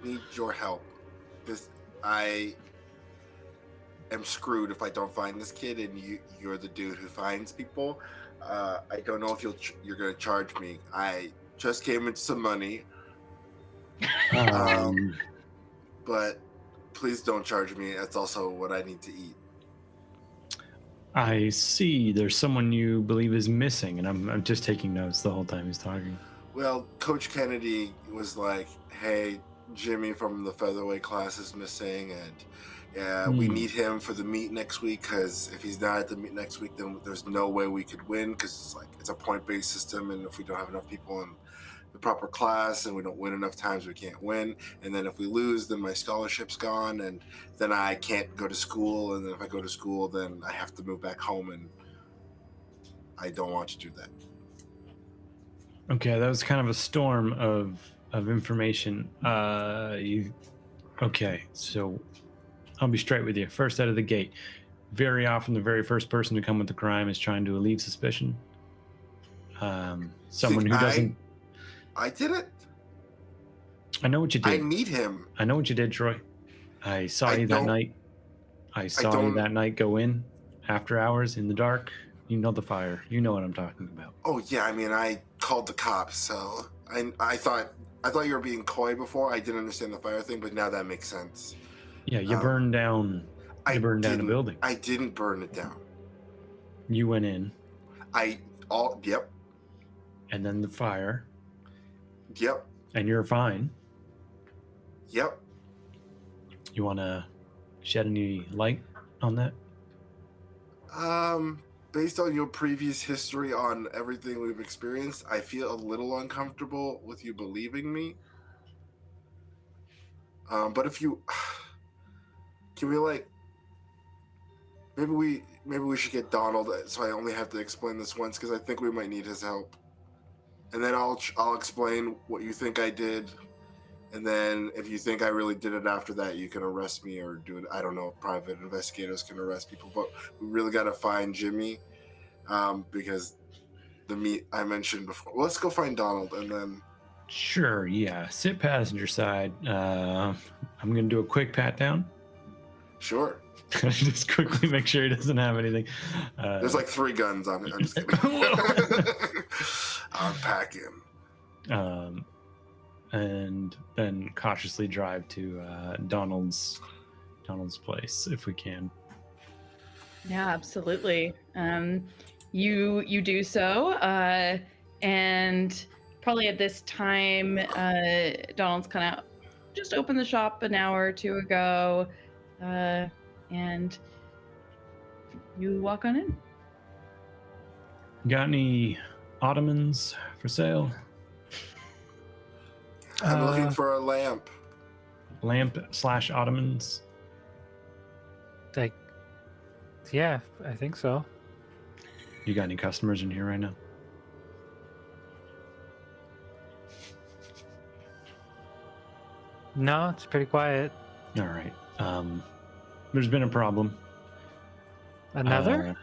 need your help. This I am screwed if I don't find this kid, and you're the dude who finds people. I don't know if you're gonna charge me. I just came into some money, Um, but please don't charge me. That's also what I need to eat. I see there's someone you believe is missing, and I'm just taking notes the whole time he's talking. Well, Coach Kennedy was like, "Hey, Jimmy from the featherweight class is missing, and we need him for the meet next week. Because if he's not at the meet next week, then there's no way we could win. Because it's a point-based system, and if we don't have enough people in the proper class, and we don't win enough times, we can't win. And then if we lose, then my scholarship's gone, and then I can't go to school. And then if I go to school, then I have to move back home, and I don't want to do that." Okay, that was kind of a storm of information. Okay, so I'll be straight with you. First out of the gate, very often the very first person to come with the crime is trying to alleviate suspicion. Someone See, who doesn't. I did it. I know what you I did. need him. I know what you did, Troy. I saw you that night. I saw you that night go in after hours in the dark. You know the fire. You know what I'm talking about. Oh yeah, I mean, I called the cops, so I thought you were being coy before. I didn't understand the fire thing, but now that makes sense. Yeah, you burned down. You burned down a building. I didn't burn it down. You went in. Yep. And then the fire. Yep. And you're fine. Yep. You want to shed any light on that? Based on your previous history on everything we've experienced, I feel a little uncomfortable with you believing me. But if you can we maybe we should get Donald, so I only have to explain this once, because I think we might need his help. And then I'll explain what you think I did, and then if you think I really did it after that, you can arrest me or do it. I don't know if private investigators can arrest people, but we really got to find Jimmy, because the meet I mentioned before. Well, let's go find Donald, and then. Sure, yeah. Sit passenger side. I'm going to do a quick pat down. Sure. Just quickly make sure he doesn't have anything. There's like 3 guns on it. I'm just kidding. I'm packing. And then cautiously drive to Donald's place if we can. Yeah, absolutely. You do so, and probably at this time, Donald's kind of just opened the shop an hour or two ago, and you walk on in. Got any ottomans for sale? I'm looking for a lamp. Lamp/ottomans? Yeah, I think so. You got any customers in here right now? No, it's pretty quiet. All right. There's been a problem. Another?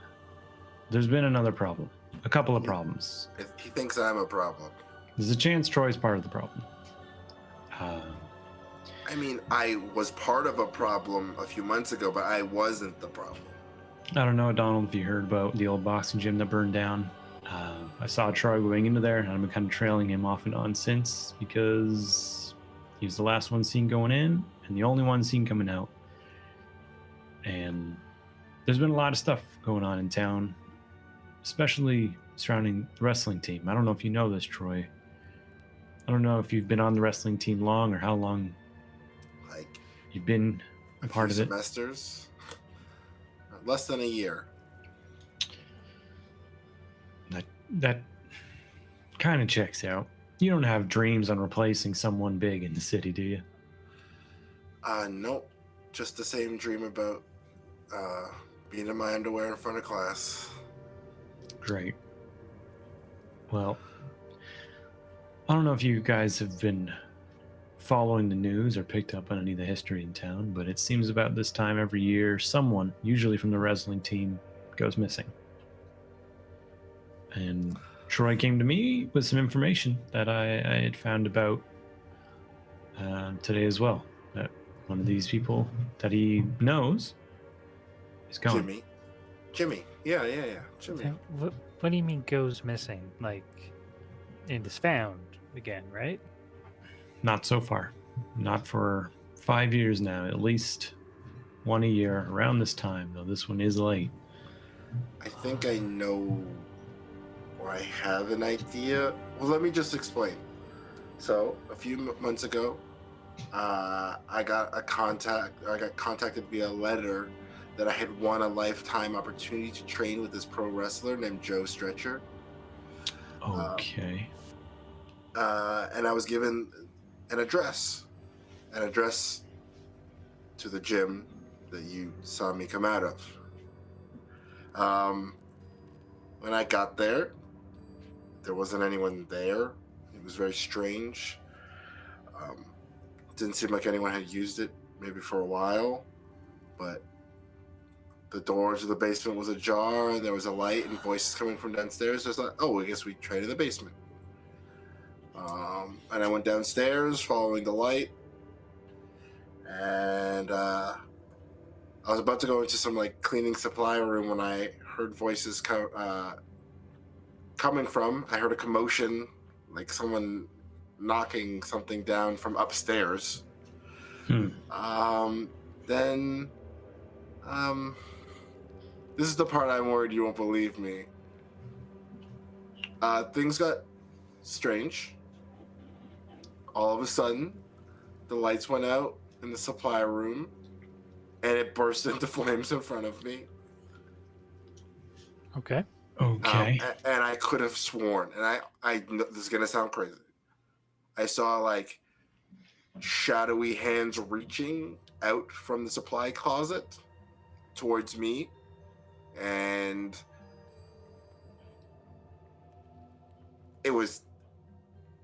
There's been another problem. A couple of problems. He thinks I'm a problem. There's a chance Troy's part of the problem. I mean, I was part of a problem a few months ago, but I wasn't the problem. I don't know, Donald, if you heard about the old boxing gym that burned down. I saw Troy going into there, and I've been kind of trailing him off and on since, because he was the last one seen going in and the only one seen coming out. And there's been a lot of stuff going on in town, especially surrounding the wrestling team. I don't know if you know this, Troy. I don't know if you've been on the wrestling team long or how long you've been a part of it. Semesters. Less than a year. That kind of checks out. You don't have dreams on replacing someone big in the city, do you? Nope. Just the same dream about being in my underwear in front of class. Great. Well, I don't know if you guys have been following the news or picked up on any of the history in town, but it seems about this time every year, someone, usually from the wrestling team, goes missing. And Troy came to me with some information that I had found about today as well. That one of these people that he knows is gone. Jimmy. Yeah. Jimmy. And what do you mean goes missing? Like, and is found again, right? Not so far. Not for 5 years now. At least one a year around this time, though this one is late. I think I know, or I have an idea. Well, let me just explain. So, a few months ago, I got contacted via letter that I had won a lifetime opportunity to train with this pro wrestler named Joe Stretcher. Okay. And I was given an address to the gym that you saw me come out of. When I got there wasn't anyone there. It was very strange. Didn't seem like anyone had used it maybe for a while, but the door to the basement was ajar and there was a light and voices coming from downstairs. So I thought, I guess we train in the basement. And I went downstairs following the light, and I was about to go into some like cleaning supply room when I heard voices coming from. I heard a commotion, like someone knocking something down from upstairs. Then this is the part I'm worried you won't believe me. Things got strange. All of a sudden, the lights went out in the supply room, and it burst into flames in front of me. Okay. Okay. And I could have sworn, and I this is gonna sound crazy, I saw like shadowy hands reaching out from the supply closet towards me, and it was,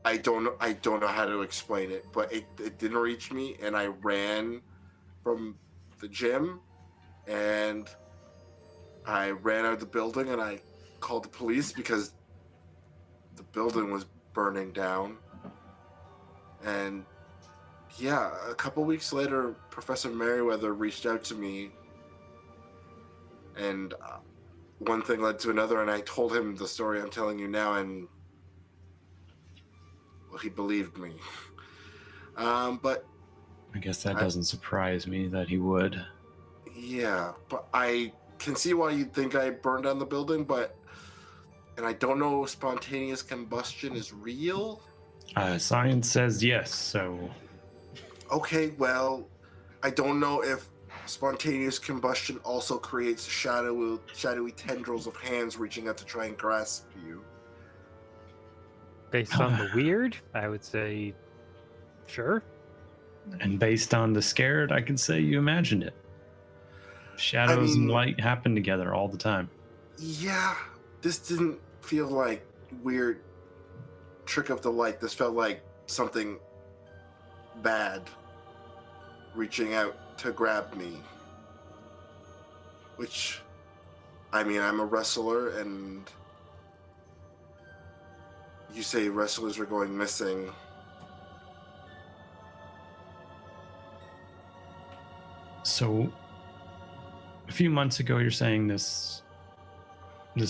I don't know how to explain it, but it didn't reach me, and I ran from the gym, and I ran out of the building, and I called the police because the building was burning down. And yeah, a couple weeks later, Professor Merriweather reached out to me, and one thing led to another, and I told him the story I'm telling you now, and well, he believed me. But I guess that doesn't surprise me that he would. Yeah, but I can see why you'd think I burned down the building, and I don't know if spontaneous combustion is real. Science says yes, so... Okay, well, I don't know if spontaneous combustion also creates shadowy tendrils of hands reaching out to try and grasp you. Based on the weird, I would say sure. And based on the scared, I can say you imagined it. Shadows and light happen together all the time. Yeah, this didn't feel like weird trick of the light. This felt like something bad reaching out to grab me. Which, I'm a wrestler, and you say wrestlers are going missing. So, a few months ago, you're saying this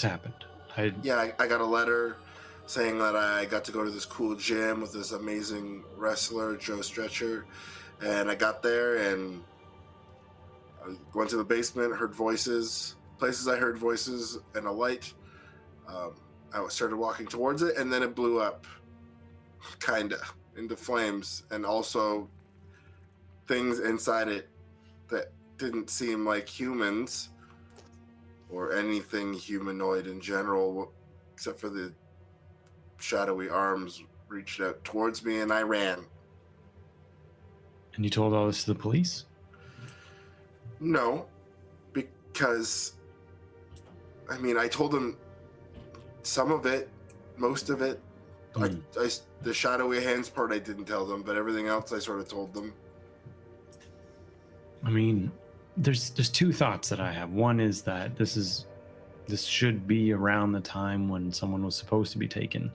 happened. I got a letter saying that I got to go to this cool gym with this amazing wrestler, Joe Stretcher, and I got there and I went to the basement, heard voices, places I heard voices and a light. I started walking towards it, and then it blew up, kinda, into flames, and also things inside it that didn't seem like humans or anything humanoid in general, except for the shadowy arms reached out towards me, and I ran. And you told all this to the police? No, because I mean, I told them some of it, most of it. The shadowy hands part I didn't tell them, but everything else I sort of told them. I mean, there's two thoughts that I have. One is that this should be around the time when someone was supposed to be taken,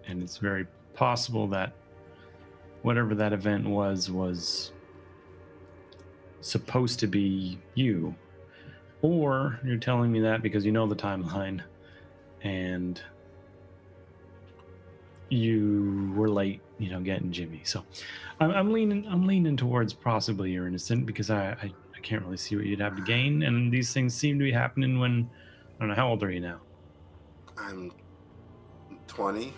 and it's very possible that whatever that event was supposed to be you. Or you're telling me that because you know the timeline and you were late, getting Jimmy. So I'm leaning towards possibly you're innocent, because I can't really see what you'd have to gain, and these things seem to be happening when, I don't know, how old are you now? I'm 20.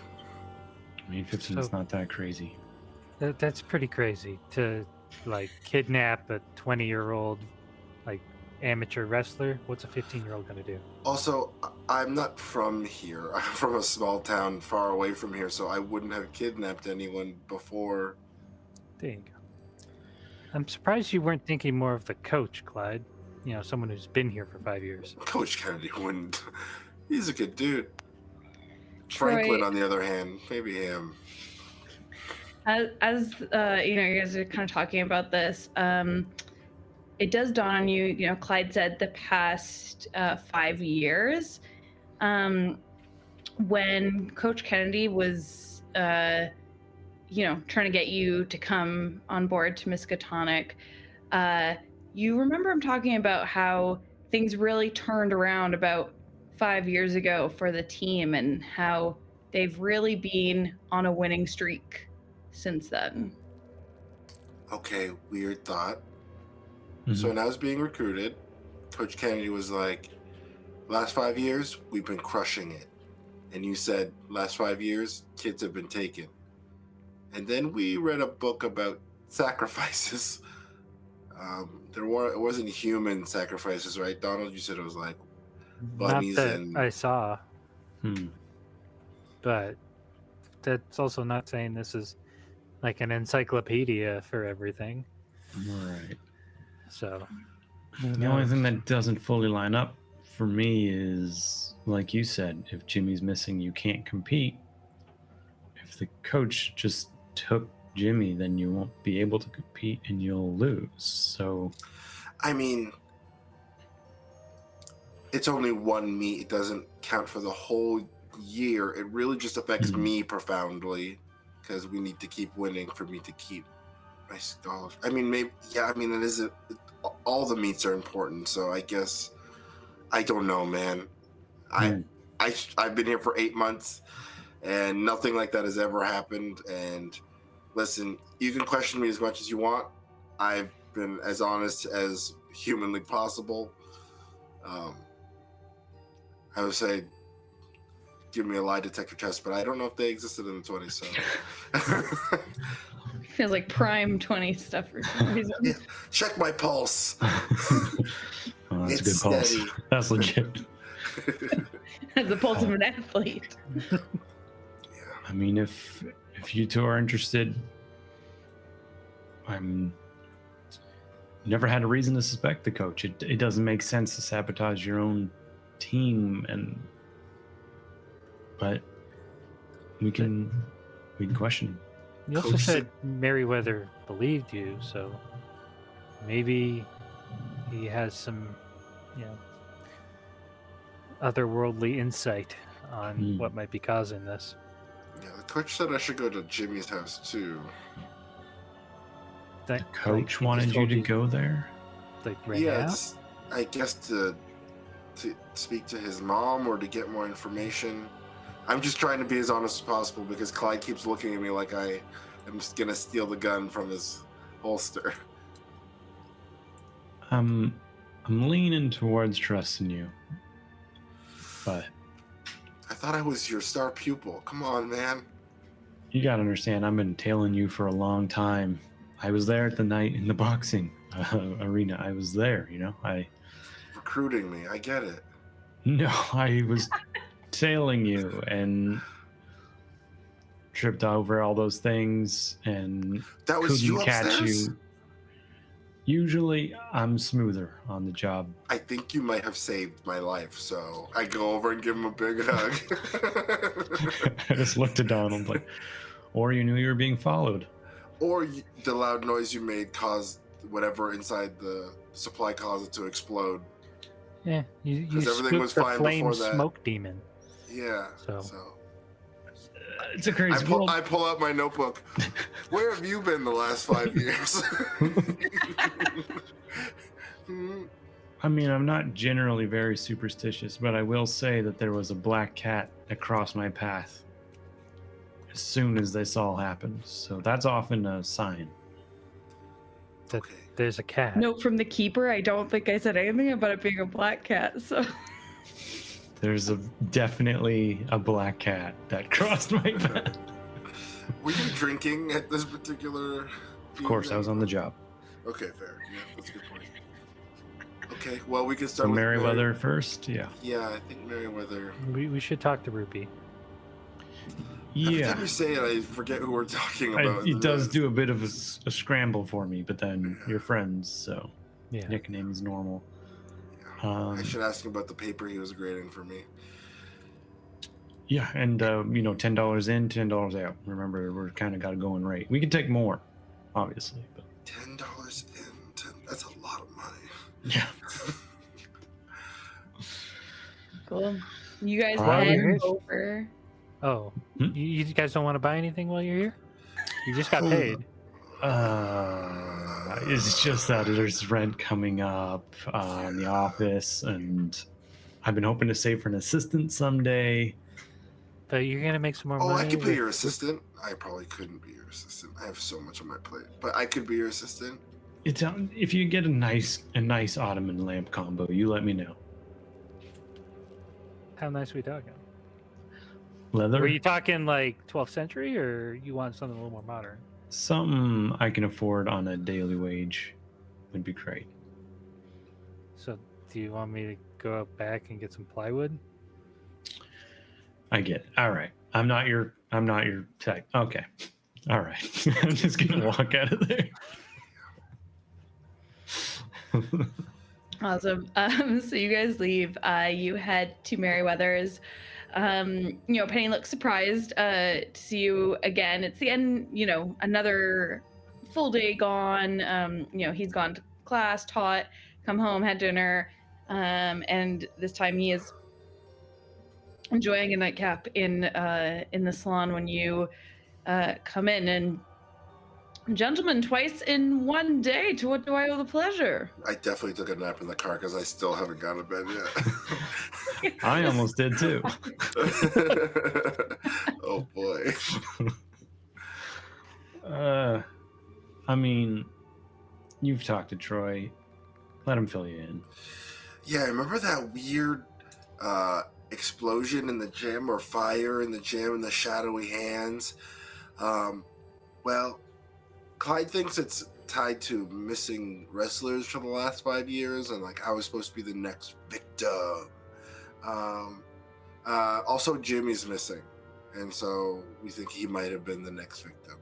I mean, 15 is not that crazy. That's pretty crazy to like kidnap a 20-year-old like amateur wrestler. What's a 15-year-old going to do? Also, I'm not from here. I'm from a small town far away from here, so I wouldn't have kidnapped anyone before. There you go. I'm surprised you weren't thinking more of the coach, Clyde. Someone who's been here for 5 years. Coach Kennedy wouldn't. He's a good dude. Troy, Franklin, on the other hand, maybe him. as you guys are kind of talking about this, it does dawn on you. Clyde said the past 5 years, when Coach Kennedy was, trying to get you to come on board to Miskatonic, you remember him talking about how things really turned around about 5 years ago for the team, and how they've really been on a winning streak since then. Okay, weird thought. Mm-hmm. So when I was being recruited, Coach Kennedy was like, last 5 years, we've been crushing it. And you said, last 5 years, kids have been taken. And then we read a book about sacrifices. It wasn't human sacrifices, right, Donald? You said it was like bunnies Not that and... I saw. But that's also not saying this is like an encyclopedia for everything. Right. So the only thing that doesn't fully line up for me is, like you said, if Jimmy's missing, you can't compete. If the coach just took Jimmy, then you won't be able to compete and you'll lose. So, I mean, it's only one meet. It doesn't count for the whole year. It really just affects me profoundly, because we need to keep winning for me to keep my scholarship. I mean, maybe, yeah, I mean, all the meets are important, so I guess, I don't know, man. I've been here for 8 months, and nothing like that has ever happened. And listen, you can question me as much as you want. I've been as honest as humanly possible. I would say give me a lie detector test, but I don't know if they existed in the 20s, so. Feels like prime 20 stuff for some reason. Yeah, check my pulse. Oh, that's It's a good pulse. steady. That's legit. The pulse of an athlete. Yeah. I mean, if you two are interested, I'm never had a reason to suspect the coach. It doesn't make sense to sabotage your own team, but we can question him. You also said Merriweather believed you, so maybe he has some, otherworldly insight on what might be causing this. Yeah, the coach said I should go to Jimmy's house too. The coach wanted you to go there? Like it's, I guess to speak to his mom or to get more information. I'm just trying to be as honest as possible, because Clyde keeps looking at me like I am just gonna steal the gun from his holster. I'm leaning towards trusting you, but I thought I was your star pupil. Come on, man. You gotta understand, I've been tailing you for a long time. I was there at the night in the boxing arena. I was there, Recruiting me, I get it. No, I was tailing you and tripped over all those things and that was couldn't you catch upstairs? you. Usually, I'm smoother on the job. I think you might have saved my life, so I go over and give him a big hug. I just looked at Donald like, or you knew you were being followed. Or the loud noise you made caused whatever inside the supply closet to explode. Yeah, you 'Cause everything was spooked the fine flame before that. smoke demon. Yeah. So. It's a crazy world. I pull out my notebook. Where have you been the last 5 years? I mean, I'm not generally very superstitious, but I will say that there was a black cat that crossed my path as soon as this all happened. So that's often a sign. Okay. There's a cat. Note from the keeper, I don't think I said anything about it being a black cat, so There's definitely a black cat that crossed my path. Were you drinking at this particular? Of course, I was on the job. Okay, fair. Yeah, that's a good point. Okay, well, we can So start with Merryweather first, yeah. Yeah, I think Merryweather. We should talk to Rupee. Every Yeah, time you say it, I forget who we're talking about. it does do a bit of a scramble for me, but then you're friends, so Yeah. nickname is normal. I should ask him about the paper he was grading for me. Yeah, and $10 in, $10 out. Remember, we're kind of got a going rate. We can take more, obviously, but $10 in, that's a lot of money. yeah. cool. You guys While head you're here- over. Oh, Hmm? you guys don't want to buy anything while you're here? You just got paid. It's just that there's rent coming up in the office, and I've been hoping to save for an assistant someday. But you're gonna make some more Oh, money. I could be with- your assistant. I probably couldn't be your assistant. I have so much on my plate, but I could be your assistant. It's if you get a nice ottoman lamp combo, you let me know. How nice are we talking? Leather, Were you talking like 12th century, or you want something a little more modern? something I can afford on a daily wage would be great. So, do you want me to go out back and get some plywood? I get it. All right. I'm not your type. Okay. All right. I'm just gonna walk out of there. Awesome. So you guys leave. You head to Merryweather's. Penny looks surprised to see you again. It's the end, another full day gone. He's gone to class, taught, come home, had dinner, and this time he is enjoying a nightcap in the salon when you come in. And gentlemen, twice in one day, to what do I owe the pleasure? I definitely took a nap in the car because I still haven't gone to bed yet. I almost did too. Oh boy. I mean, you've talked to Troy. Let him fill you in. Yeah, remember that weird explosion in the gym or fire in the gym and the shadowy hands? Well, Clyde thinks it's tied to missing wrestlers for the last 5 years, and I was supposed to be the next victim. Also, Jimmy's missing, and so we think he might have been the next victim.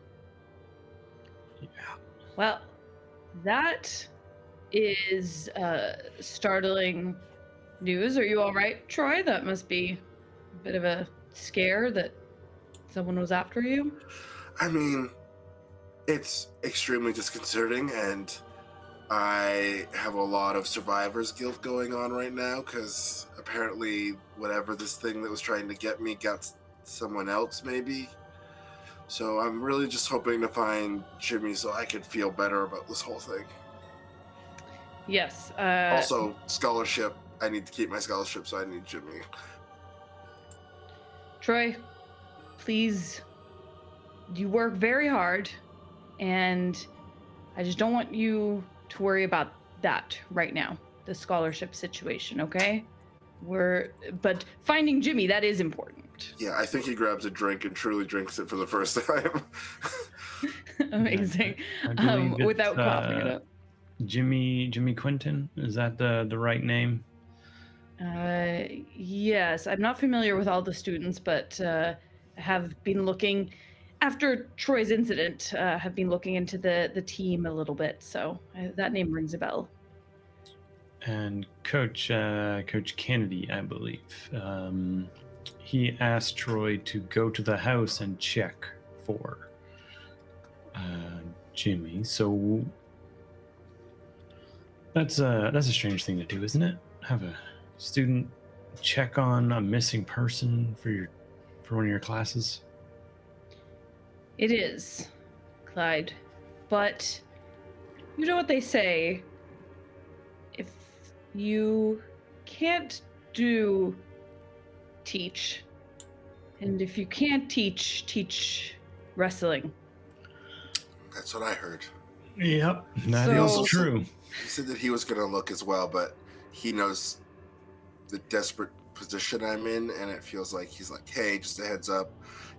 Yeah. Well, that is startling news. Are you all right, Troy? That must be a bit of a scare that someone was after you. I mean, it's extremely disconcerting, and I have a lot of survivor's guilt going on right now because apparently whatever this thing that was trying to get me got someone else, maybe. So I'm really just hoping to find Jimmy so I could feel better about this whole thing. Yes. Also, scholarship. I need to keep my scholarship, so I need Jimmy. Troy, please, you work very hard, and I just don't want you to worry about that right now, the scholarship situation, okay? But finding Jimmy, that is important. Yeah, I think he grabs a drink and truly drinks it for the first time. Amazing. I believe it's, Without coughing it up. Jimmy Quinton, is that the right name? Yes, I'm not familiar with all the students, but I have been looking. after Troy's incident, have been looking into the team a little bit, so that name rings a bell. And Coach Kennedy, I believe, he asked Troy to go to the house and check for Jimmy. So that's a strange thing to do, isn't it? Have a student check on a missing person for one of your classes. It is, Clyde. But you know what they say. If you can't teach. And if you can't teach wrestling. That's what I heard. Yep, that So- is true. He said that he was going to look as well, but he knows the desperate position I'm in, and it feels like he's like, hey, just a heads up,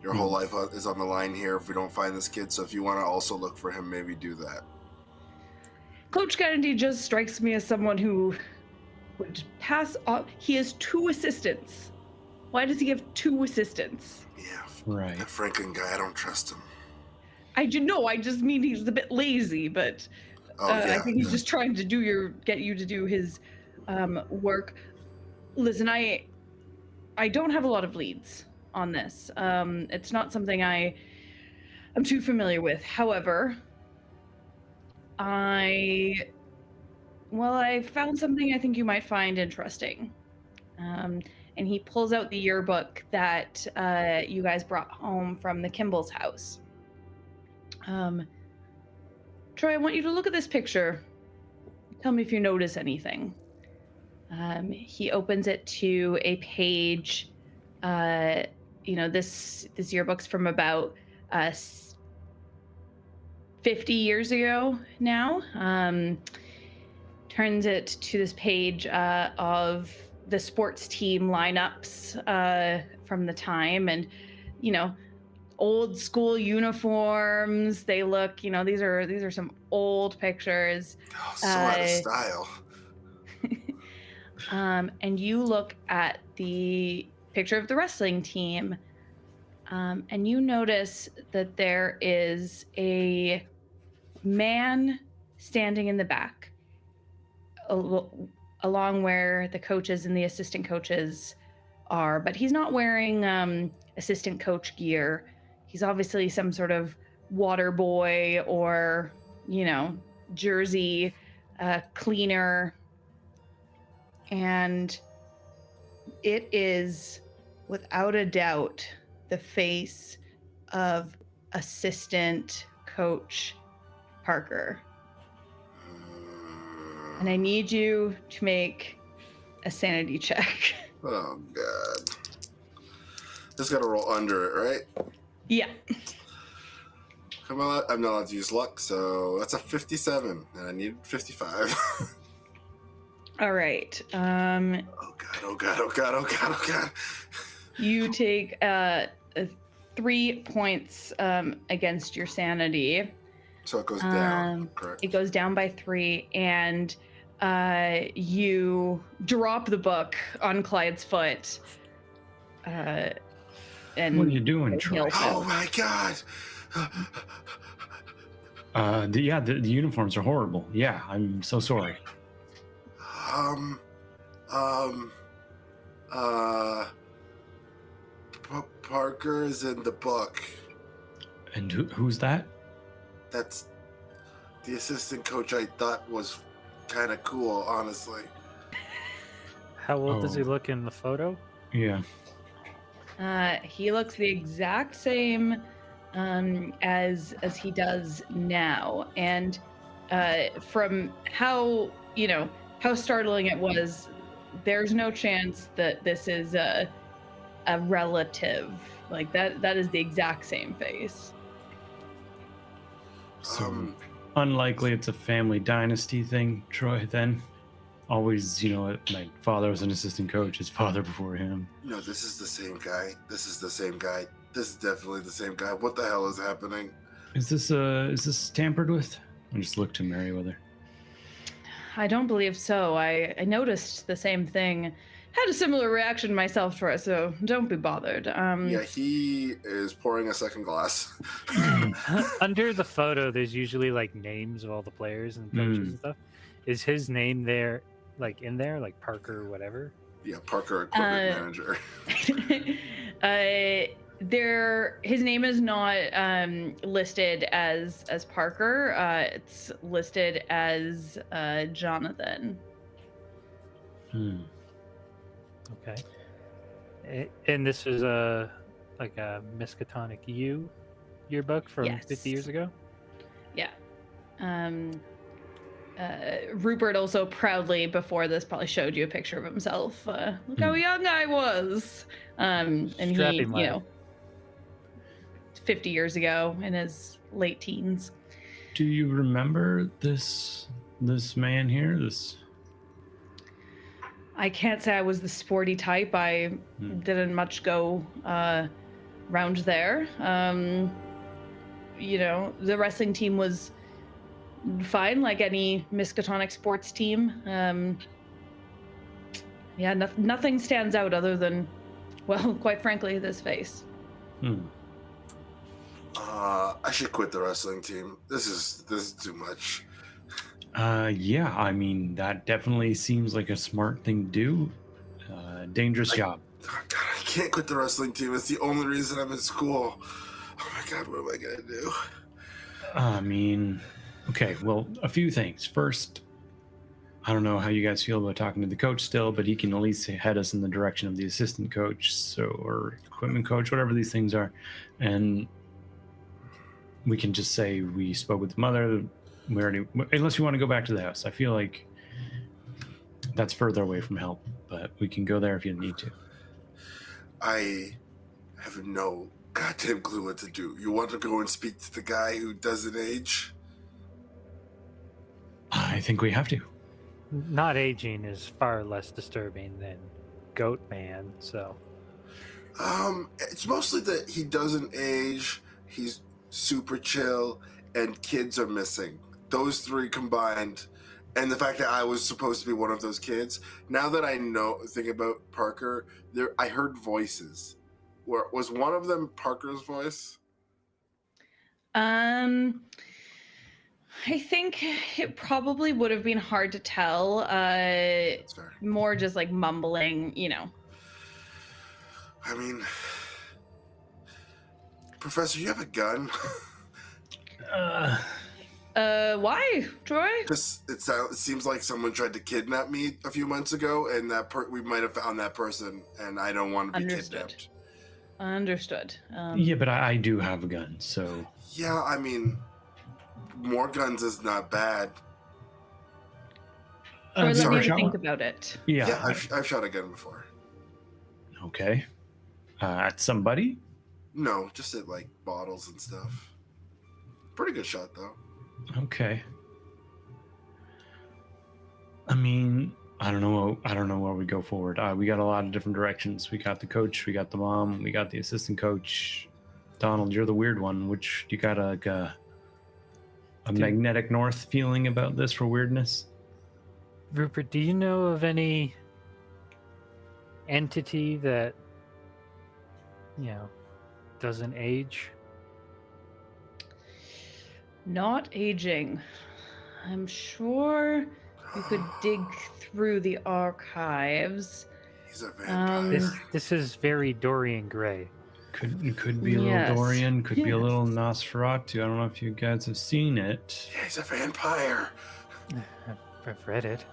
your whole life is on the line here if we don't find this kid, so if you want to also look for him, maybe do that. Coach Kennedy just strikes me as someone who would pass off. He has 2 assistants. Why does he have 2 assistants? Yeah, Right. that Franklin guy, I don't trust him. I just mean he's a bit lazy, but I think he's just trying to get you to do his work. Listen, I don't have a lot of leads on this. It's not something I'm too familiar with. However, I found something I think you might find interesting. And he pulls out the yearbook that you guys brought home from the Kimball's house. Troy, I want you to look at this picture. Tell me if you notice anything. He opens it to a page. This yearbook's from about 50 years ago now. Turns it to this page of the sports team lineups from the time, and old school uniforms. They look, these are some old pictures. Oh, so out of style. And you look at the picture of the wrestling team, and you notice that there is a man standing in the back, along where the coaches and the assistant coaches are, but he's not wearing assistant coach gear. He's obviously some sort of water boy or, jersey cleaner. And it is, without a doubt, the face of assistant coach Parker. And I need you to make a sanity check. Oh, God. Just got to roll under it, right? Yeah. Come on, I'm not allowed to use luck, so that's a 57, and I need 55. All right. Oh, God, oh, God, oh, God, oh, God, oh, God. You take 3 points against your sanity. So it goes down, correct? It goes down by 3, and you drop the book on Clyde's foot. And What are you doing, Troy? Oh, my God. The uniforms are horrible. Yeah, I'm so sorry. Parker is in the book. And who's that? That's the assistant coach I thought was kind of cool, honestly. How old does he look in the photo? Yeah. He looks the exact same as he does now, and from how startling it was, there's no chance that this is a relative. Like that is the exact same face. So unlikely it's a family dynasty thing, Troy, then. Always, my father was an assistant coach, his father before him. No, this is the same guy. This is definitely the same guy. What the hell is happening? Is this tampered with? I just looked to Meriwether. I don't believe so. I noticed the same thing had a similar reaction myself to it, so don't be bothered. Yeah, he is pouring a second glass. Under the photo, there's usually like names of all the players and coaches and stuff. Is his name there, like in there, like Parker, whatever? Yeah, Parker, equipment manager. His name is not listed as Parker. It's listed as Jonathan. Okay. And this is like a Miskatonic U yearbook from 50 years ago? Yeah. Rupert also proudly, before this, probably showed you a picture of himself. Look how young I was. And Strapping he, 50 years ago in his late teens. Do you remember this man here? I can't say I was the sporty type. I didn't much go round there. The wrestling team was fine, like any Miskatonic sports team. Nothing stands out other than, well, quite frankly, this face. I should quit the wrestling team. This is too much. Yeah, I mean, that definitely seems like a smart thing to do. Dangerous job. Oh God, I can't quit the wrestling team. It's the only reason I'm in school. Oh my God, what am I gonna do? I mean, okay, well, a few things. First, I don't know how you guys feel about talking to the coach still, but he can at least head us in the direction of the assistant coach, or equipment coach, whatever these things are. And we can just say we spoke with the mother. Unless you want to go back to the house. I feel like that's further away from help, but we can go there if you need to. I have no goddamn clue what to do. You want to go and speak to the guy who doesn't age? I think we have to. Not aging is far less disturbing than Goat Man, so. It's mostly that he doesn't age, he's super chill, and kids are missing. Those three combined, and the fact that I was supposed to be one of those kids. Now that I think about Parker, I heard voices. Was one of them Parker's voice? I think it probably would have been hard to tell. That's fair. More just like mumbling, I mean, Professor, you have a gun? Why, Troy? Just it seems like someone tried to kidnap me a few months ago, and we might have found that person, and I don't want to be kidnapped. Understood. Yeah, but I do have a gun, so. Yeah, I mean, more guns is not bad. Or let me think about it. Yeah, I've shot a gun before. Okay. At somebody? No, just at like bottles and stuff. Pretty good shot though. Okay. I mean, I don't know where we go forward. We got a lot of different directions. We got the coach, we got the mom, we got the assistant coach. Donald, you're the weird one. Which you got a magnetic north feeling about this for weirdness? Rupert, do you know of any entity that, doesn't age? Not aging. I'm sure you could dig through the archives. He's a vampire. This is very Dorian Gray. Could be a little Dorian, could be a little Nosferatu. I don't know if you guys have seen it. Yeah, he's a vampire. I've read it.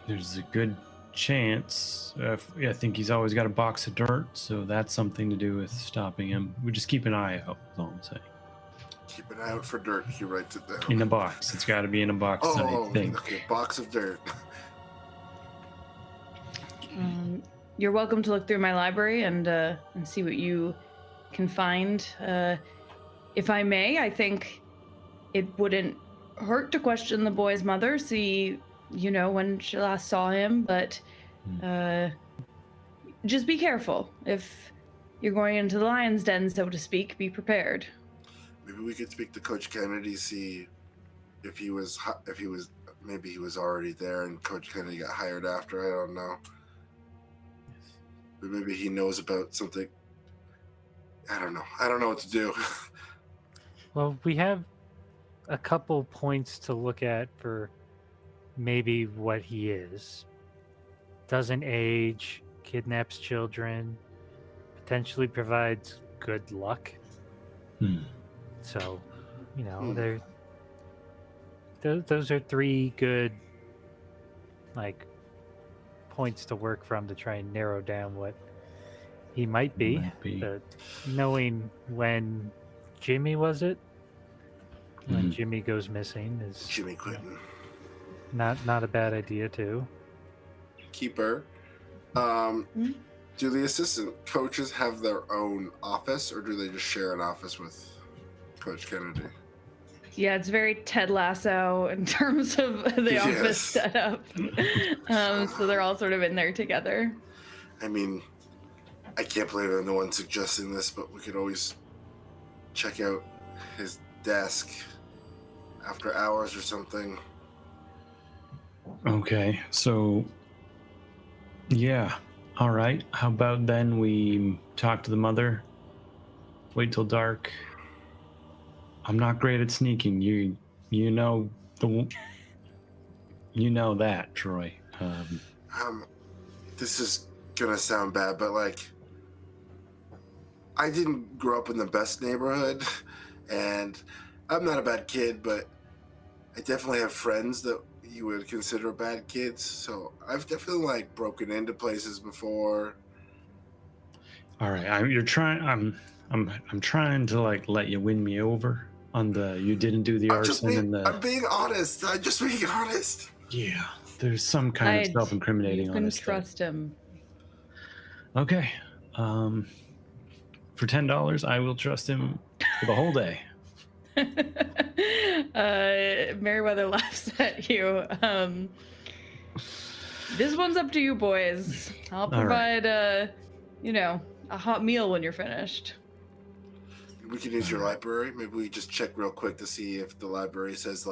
There's a good chance. I think he's always got a box of dirt, so that's something to do with stopping him. We just keep an eye out, is all I'm saying. Keep an eye out for dirt. He writes it down. In a box. It's got to be in a box, I think. Okay, box of dirt. You're welcome to look through my library and see what you can find. If I may, I think it wouldn't hurt to question the boy's mother, see, when she last saw him, but just be careful. If you're going into the lion's den, so to speak, be prepared. Maybe we could speak to Coach Kennedy, see if he was maybe he was already there and Coach Kennedy got hired after. I don't know. Maybe he knows about something. I don't know. I don't know what to do. Well, we have a couple points to look at for maybe what he is. Doesn't age, kidnaps children, potentially provides good luck. So, those are three good points to work from to try and narrow down what he might be. But knowing when Jimmy when Jimmy goes missing is Jimmy Quinton. Not a bad idea too. Keeper. Do the assistant coaches have their own office, or do they just share an office with Coach Kennedy? Yeah, it's very Ted Lasso in terms of the office setup. So they're all sort of in there together. I mean, I can't believe I'm the one suggesting this, but we could always check out his desk after hours or something. Okay, so yeah, all right. How about then we talk to the mother, wait till dark. I'm not great at sneaking. You know that, Troy. This is gonna sound bad, but I didn't grow up in the best neighborhood, and I'm not a bad kid, but I definitely have friends that you would consider bad kids. So I've definitely broken into places before. All right, I'm trying to let you win me over on the you didn't do the arson and the. I'm being honest. I'm just being honest. Yeah, there's some kind of self-incriminating on his. You can trust him. Okay, for $10, I will trust him for the whole day. Meriwether laughs at you. This one's up to you, boys. I'll provide, a hot meal when you're finished. We can use your library. Maybe we just check real quick to see if the library says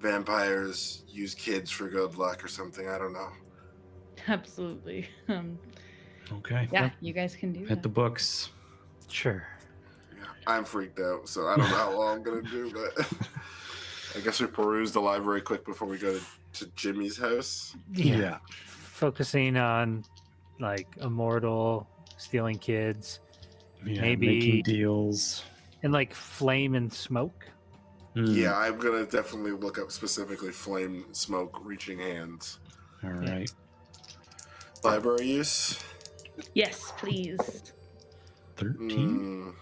vampires use kids for good luck or something. I don't know. Absolutely. Okay. Yeah, you guys can do that. At the books. Sure. Yeah, I'm freaked out, so I don't know how long I'm gonna do, but I guess we peruse the library quick before we go to Jimmy's house. Yeah. Focusing on immortal, stealing kids. Yeah, maybe making deals. And flame and smoke. Yeah, I'm gonna definitely look up specifically flame, smoke, reaching hands. All right. Library use? Yes, please. 13.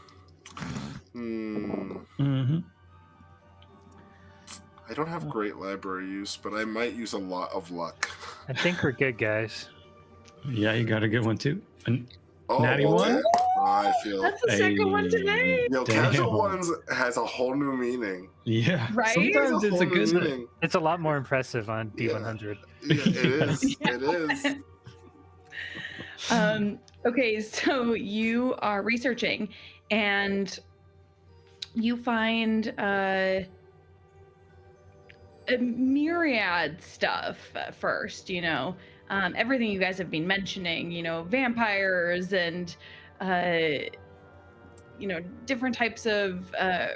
I don't have great library use, but I might use a lot of luck. I think we're good, guys. Yeah, you got a good one too. Natty one? I feel that's the second one today. Casual ones has a whole new meaning. Yeah, right. Sometimes it's a good meaning. It's a lot more impressive on D100. Yeah, it is. It is. Okay, so you are researching, and you find a myriad stuff first. Everything you guys have been mentioning. Vampires and different types of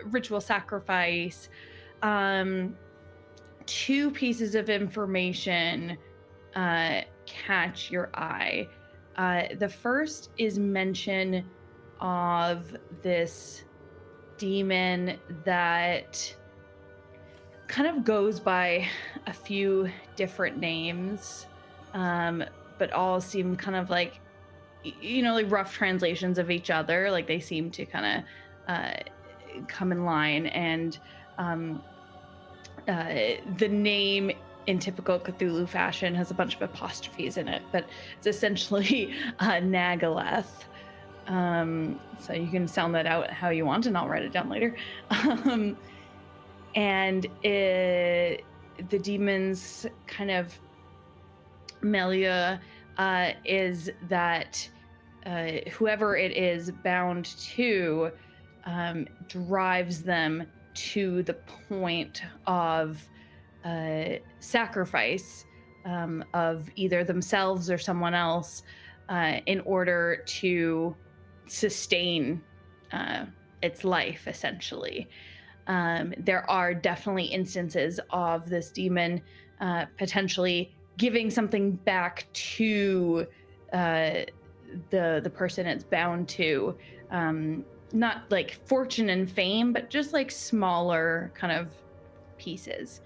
ritual sacrifice. Two pieces of information catch your eye. The first is mention of this demon that kind of goes by a few different names, but all seem kind of rough translations of each other. They seem to kind of come in line, and the name in typical Cthulhu fashion has a bunch of apostrophes in it, but it's essentially Nagaleth. So you can sound that out how you want, and I'll write it down later. And the demon's kind of milieu is that whoever it is bound to drives them to the point of sacrifice of either themselves or someone else, in order to sustain its life, essentially. There are definitely instances of this demon potentially giving something back to the person it's bound to. Not like fortune and fame, but just like smaller kind of pieces.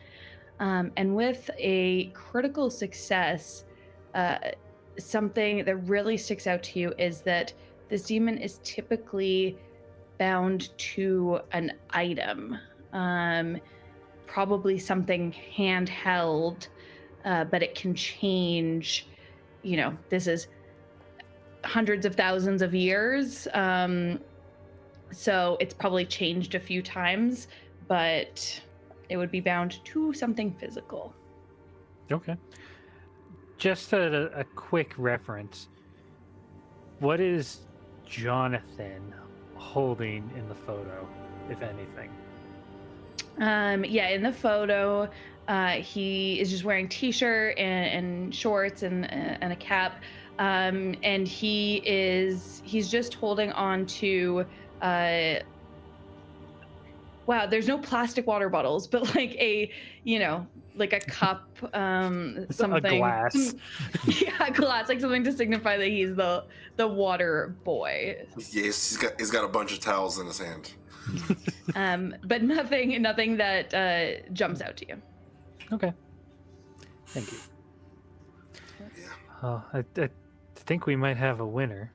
And with a critical success, uh, something that really sticks out to you is that this demon is typically bound to an item, um, probably something handheld, but it can change. This is hundreds of thousands of years. So it's probably changed a few times, but it would be bound to something physical. Okay. Just a quick reference. What is Jonathan holding in the photo, if anything? Yeah, in the photo, he is just wearing t-shirt and shorts and a cap, and he's just holding on to. Uh, wow, there's no plastic water bottles, but like like a cup, A something, glass. yeah, glass, like something to signify that he's the water boy. Yes, he's got a bunch of towels in his hand. But nothing that jumps out to you. Okay. Thank you. Yeah. I think we might have a winner.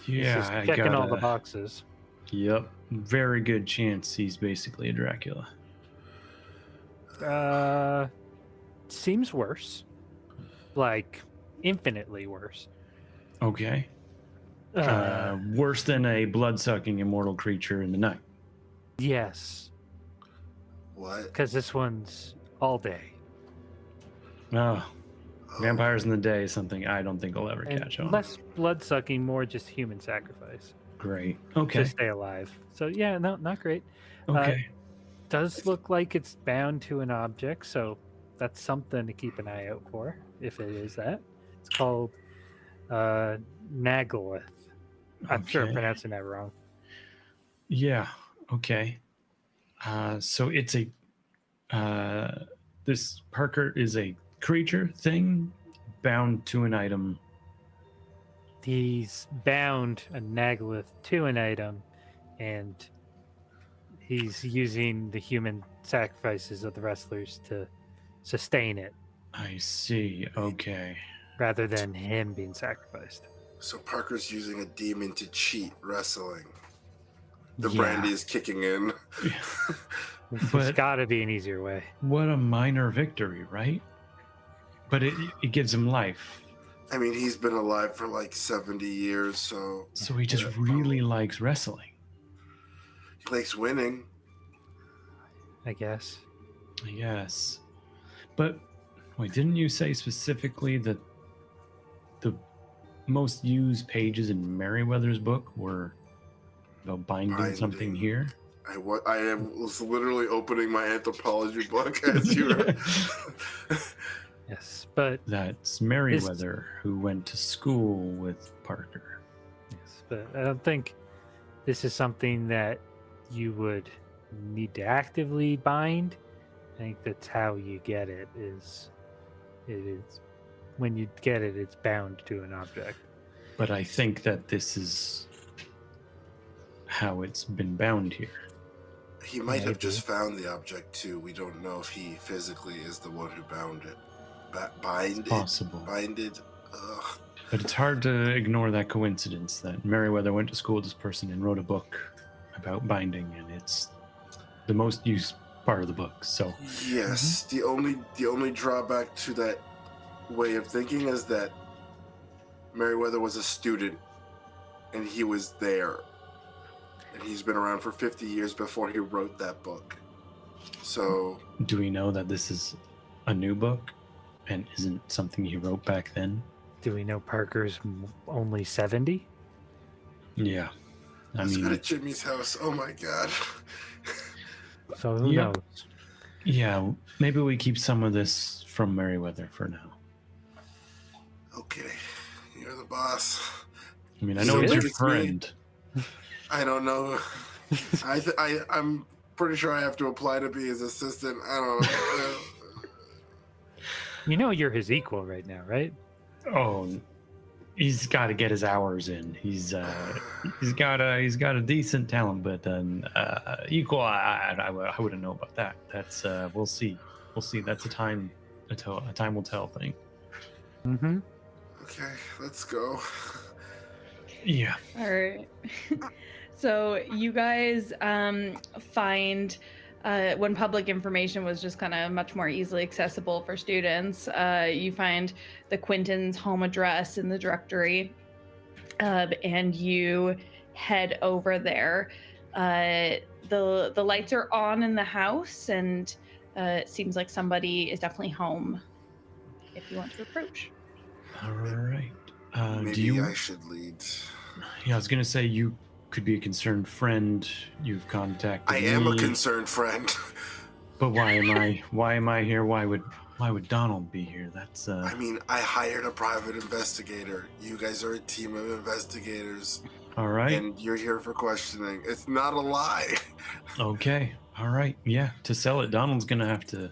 He's Yeah, just I checking all the got boxes. Yep, very good chance he's basically a Dracula. Seems worse. Like infinitely worse. Okay. Uh, Worse than a blood-sucking immortal creature in the night. yes, What? because this one's all day. Oh, Oh, vampires in the day is something I don't think I'll ever And catch on. less blood sucking, more just human sacrifice Great. to Okay. stay alive. So yeah, no, not great. Okay. Does look like it's bound to an object, so that's something to keep an eye out for if it is that. It's called Naglith. I'm sure I'm Okay. pronouncing that wrong. Yeah. Okay. So it's a this Parker is a creature thing bound to an item. He's bound a Naglith to an item, and he's using the human sacrifices of the wrestlers to sustain it I see. Okay. rather than him being sacrificed. So Parker's using a demon to cheat wrestling. The Yeah. brandy is kicking in. There's But- got to be an easier way. What a minor victory, right? But it gives him life. I mean, he's been alive for like 70 years, so So he just Yeah. really likes wrestling. he likes winning. I guess. Yes. But wait, didn't you say specifically that the most used pages in Merriweather's book were about binding something Binding. here? I was literally opening my anthropology book as you were. Yes, but That's Merriweather who went to school with Parker. I don't think this is something that you would need to actively bind. I think that's how you get it. Is when you get it, it's bound to an object. But I think that this is how it's been bound here. He might have Maybe. just found the object too. We don't know if he physically is the one who bound it. Binded? Possible. Binded? Ugh. But it's hard to ignore that coincidence that Merriweather went to school with this person and wrote a book about binding, and it's the most used part of the book. So Yes, the only drawback to that way of thinking is that Merriweather was a student and he was there. And he's been around for 50 years before he wrote that book. So do we know that this is a new book and isn't something he wrote back then? Do we know Parker's only 70? Yeah. I let's go to mean, Jimmy's house. Oh my god. So who Yep. knows? yeah, maybe we keep some of this from Merriweather for now. Okay, you're the boss. I mean, I He know he's your treats me. friend. I don't know. I'm pretty sure I have to apply to be his assistant. I don't know. You know you're his equal right now, right? Oh, he's got to get his hours in. He's got a decent talent, but equal. I wouldn't know about that. That's we'll see. We'll see. That's a time will tell thing. Mm-hmm. Okay, let's go. Yeah. All right. So you guys find when public information was just kind of much more easily accessible for students, you find the Quinton's home address in the directory, and you head over there. The lights are on in the house, and it seems like somebody is definitely home if you want to approach. All right. Do Maybe you? I should lead. Yeah, I was gonna say you could be a concerned friend. You've contacted I me. am a concerned friend. But why am I? Why am I here? Why would Donald be here? That's I mean, I hired a private investigator. You guys are a team of investigators, all right. and you're here for questioning. It's not a lie. Okay. All right. Yeah. To sell it, Donald's gonna have to.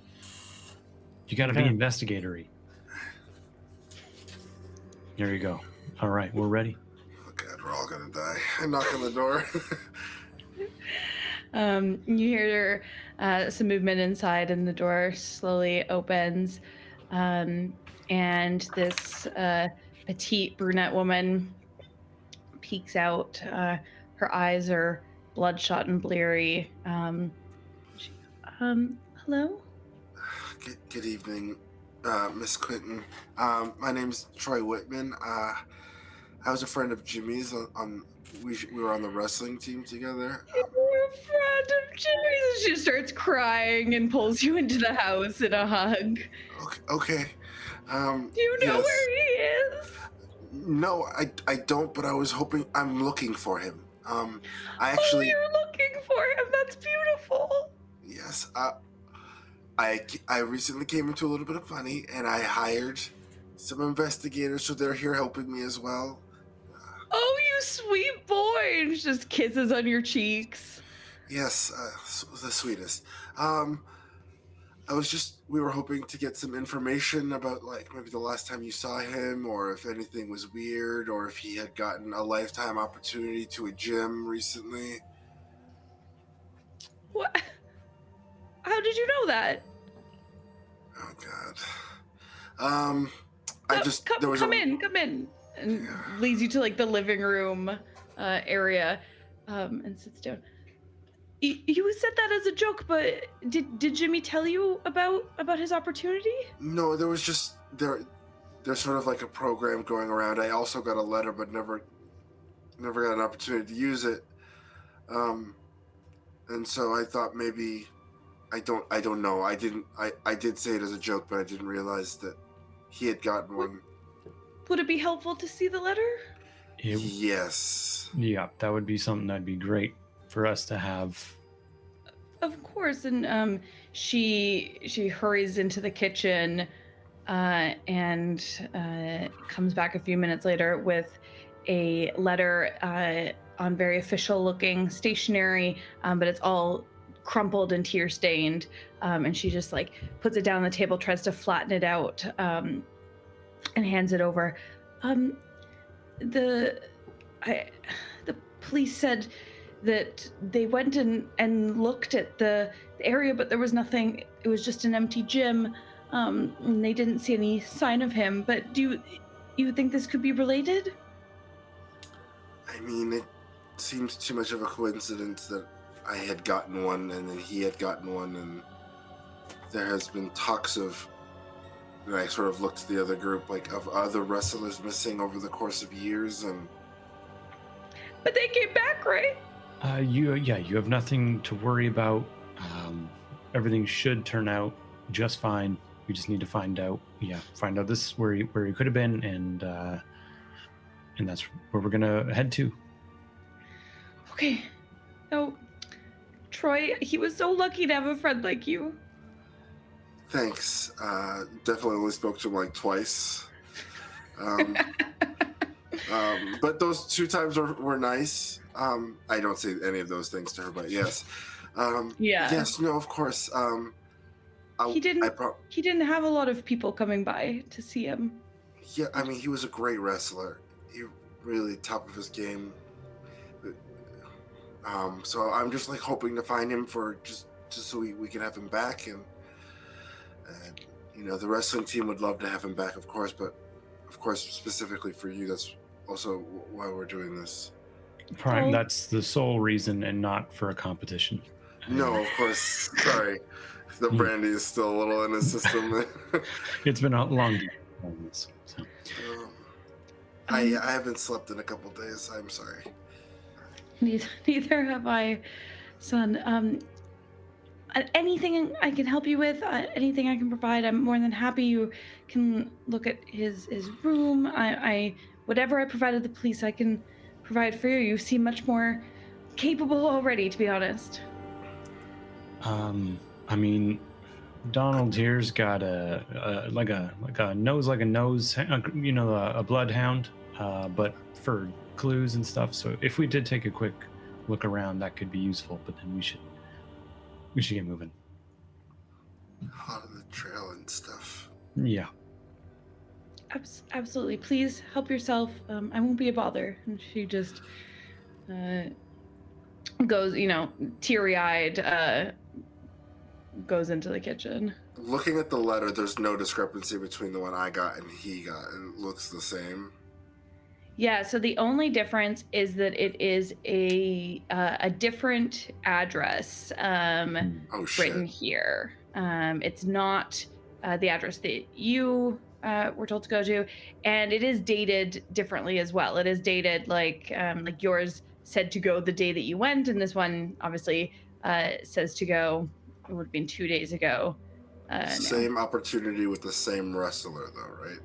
You got to be Okay. investigatory. There you go. All right, we're ready. Oh God, we're all gonna die. I knock on the door. You hear some movement inside, and the door slowly opens. And this petite brunette woman peeks out. Her eyes are bloodshot and bleary. She, hello? Good evening, Miss Quinton. My name's Troy Whitman. I was a friend of Jimmy's. We were on the wrestling team together. You're a friend of Jimmy's. She starts crying and pulls you into the house in a hug. Okay. Do you know yes. where he is? No, I don't. But I was hoping. I'm looking for him. I Oh, actually. you're looking for him. That's beautiful. Yes. I recently came into a little bit of money, and I hired some investigators, so they're here helping me as well. Oh, you sweet boy. And she just kisses on your cheeks. Yes, the sweetest. We were hoping to get some information about, like, maybe the last time you saw him, or if anything was weird, or if he had gotten a lifetime opportunity to a gym recently. What? How did you know that? Oh God. Come in, and leads you to like the living room area, and sits down. You said that as a joke, but did Jimmy tell you about his opportunity? No, there was just there's sort of like a program going around. I also got a letter, but never got an opportunity to use it. And so I thought maybe I don't know. I did say it as a joke, but I didn't realize that he had gotten one. Would it be helpful to see the letter? Yes. Yeah, that would be something that'd be great for us to have. Of course. And she hurries into the kitchen and comes back a few minutes later with a letter on very official looking stationery, but it's all crumpled and tear stained. And she just like puts it down on the table, tries to flatten it out, and hands it over. The police said that they went and looked at the area, but there was nothing. It was just an empty gym, and they didn't see any sign of him. But do you think this could be related? I mean, it seems too much of a coincidence that I had gotten one and then he had gotten one, and there has been talks of, and I sort of looked to the other group, like, of other wrestlers missing over the course of years, and But they came back, right? You have nothing to worry about. Everything should turn out just fine. We just need to find out this where he could have been, and that's where we're gonna head to. Okay. Oh, Troy, he was so lucky to have a friend like you. thanks. Definitely only spoke to him like twice. But those 2 times were nice. I don't say any of those things to her, but yes. Yeah. Yes, no, of course. He didn't have a lot of people coming by to see him. Yeah, I mean, he was a great wrestler. He really top of his game. So I'm just like hoping to find him for just so we can have him back, and the wrestling team would love to have him back, of course, but of course specifically for you, that's also why we're doing this. Prime, Oh. that's the sole reason, and not for a competition. No, of course. Sorry, the brandy is still a little in his system. It's been a long day. So. I haven't slept in a couple days. I'm sorry. Neither have I, son. Anything I can help you with, anything I can provide, I'm more than happy. You can look at his room. I whatever I provided the police, I can provide for you. You seem much more capable already, to be honest. I mean, Donald here's got a nose like a nose, a bloodhound, but for clues and stuff. So if we did take a quick look around, that could be useful. But then we should get moving. Hot on the trail and stuff. Yeah. Absolutely. Please help yourself. I won't be a bother. And she just goes, teary-eyed, goes into the kitchen. Looking at the letter, there's no discrepancy between the one I got and he got. It looks the same. Yeah, so the only difference is that it is a different address written here. It's not the address that you were told to go to, and it is dated differently as well. It is dated like yours said to go the day that you went, and this one obviously says to go. It would have been 2 days ago. Same opportunity with the same wrestler, though, right?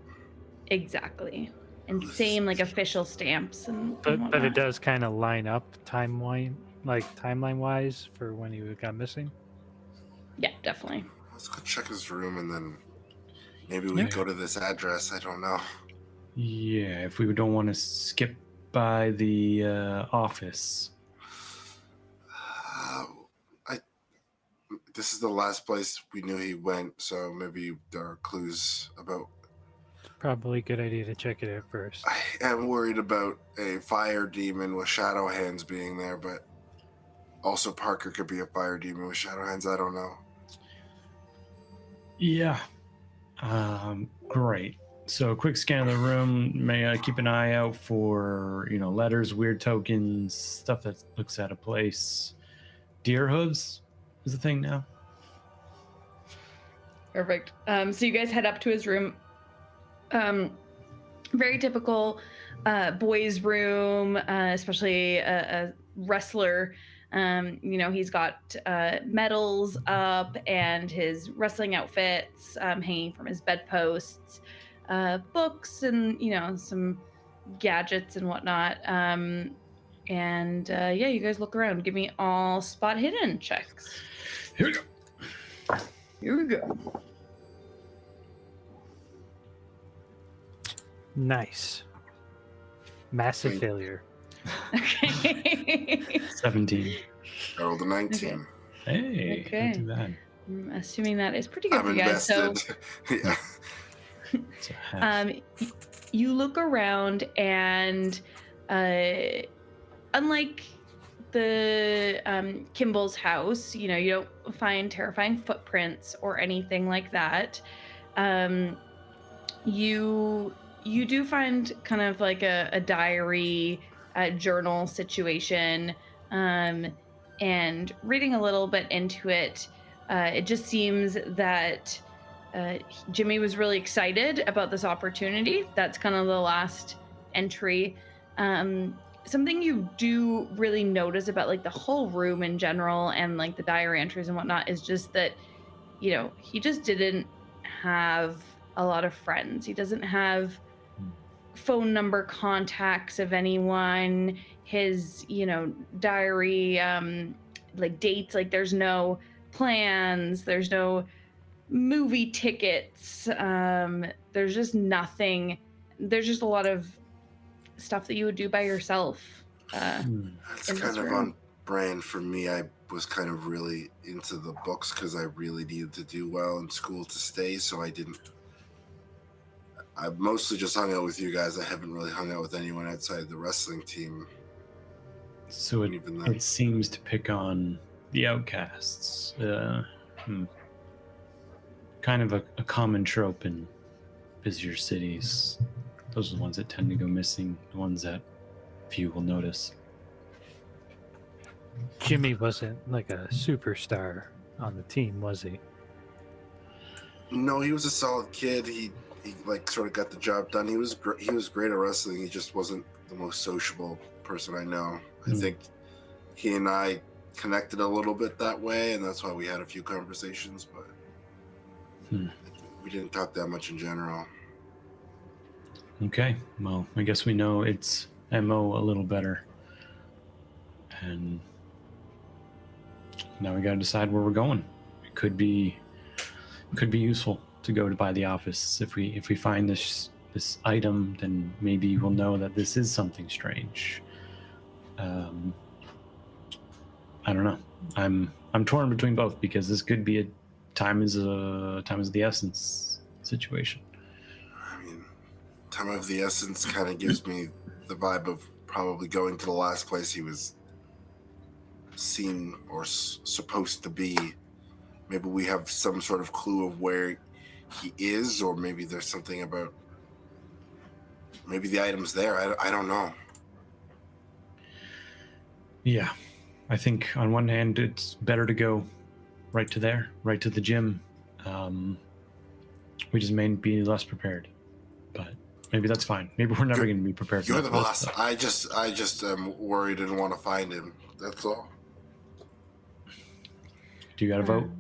Exactly. And same official stamps and but it does kind of line up timeline wise for when he got missing. Yeah, definitely. Let's go check his room, and then maybe we go to this address. I don't know. Yeah, if we don't want to skip by the office. This is the last place we knew he went, so maybe there are clues about. Probably a good idea to check it out first. I am worried about a fire demon with shadow hands being there, but also Parker could be a fire demon with shadow hands. I don't know. Yeah. Great. So a quick scan of the room. May I keep an eye out for, letters, weird tokens, stuff that looks out of place. Deer hooves is the thing now. Perfect. So you guys head up to his room. Very typical boys' room, especially a wrestler. He's got medals up and his wrestling outfits hanging from his bedposts, books and, some gadgets and whatnot. You guys look around. Give me all spot hidden checks. Here we go. Here we go. Nice. Massive failure. Okay. 17. I rolled a 19. Okay. Hey, not too bad. I'm assuming that is pretty good I'm for you guys. invested. So, yeah. you look around and, unlike the Kimball's house, you don't find terrifying footprints or anything like that. You do find kind of like a diary journal situation, and reading a little bit into it, it just seems that Jimmy was really excited about this opportunity. That's kind of the last entry. Something you do really notice about the whole room in general and the diary entries and whatnot is just that, he just didn't have a lot of friends. He doesn't have phone number contacts of anyone. His, diary, dates, there's no plans, there's no movie tickets. There's just nothing. There's just a lot of stuff that you would do by yourself. That's In kind this of room. on brand for me. I was kind of really into the books because I really needed to do well in school to stay, so I mostly just hung out with you guys. I haven't really hung out with anyone outside the wrestling team. So Even then. it seems to pick on the outcasts. Kind of a common trope in busier cities. Those are the ones that tend to go missing, the ones that few will notice. Jimmy wasn't like a superstar on the team, was he? No, he was a solid kid. He like sort of got the job done. He was great at wrestling. He just wasn't the most sociable person I know. I think he and I connected a little bit that way, and that's why we had a few conversations, but we didn't talk that much in general. Okay, well, I guess we know its MO a little better. And now we gotta decide where we're going. It could be useful to go by the office. If we find this item, then maybe we'll know that this is something strange. I don't know. I'm torn between both because this could be a time is the essence situation. I mean, time of the essence kind of gives me the vibe of probably going to the last place he was seen or supposed to be. Maybe we have some sort of clue of where he is, or maybe there's something about maybe the item's there. I don't know. Yeah, I think on one hand it's better to go right to the gym. We just may be less prepared, but maybe that's fine. Maybe we're never going to be prepared. You're the boss. I just am worried and want to find him. That's all. Do you got to vote?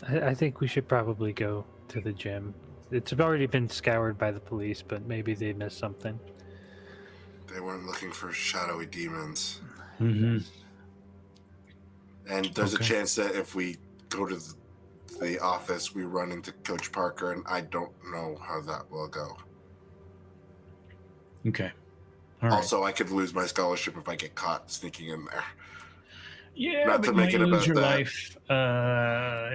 I think we should probably go to the gym. It's already been scoured by the police, but maybe they missed something. They weren't looking for shadowy demons. Mm-hmm. And there's a chance that if we go to the office, we run into Coach Parker, and I don't know how that will go. Okay. Also, I could lose my scholarship if I get caught sneaking in there. Yeah, not but to make you it might lose about your that. life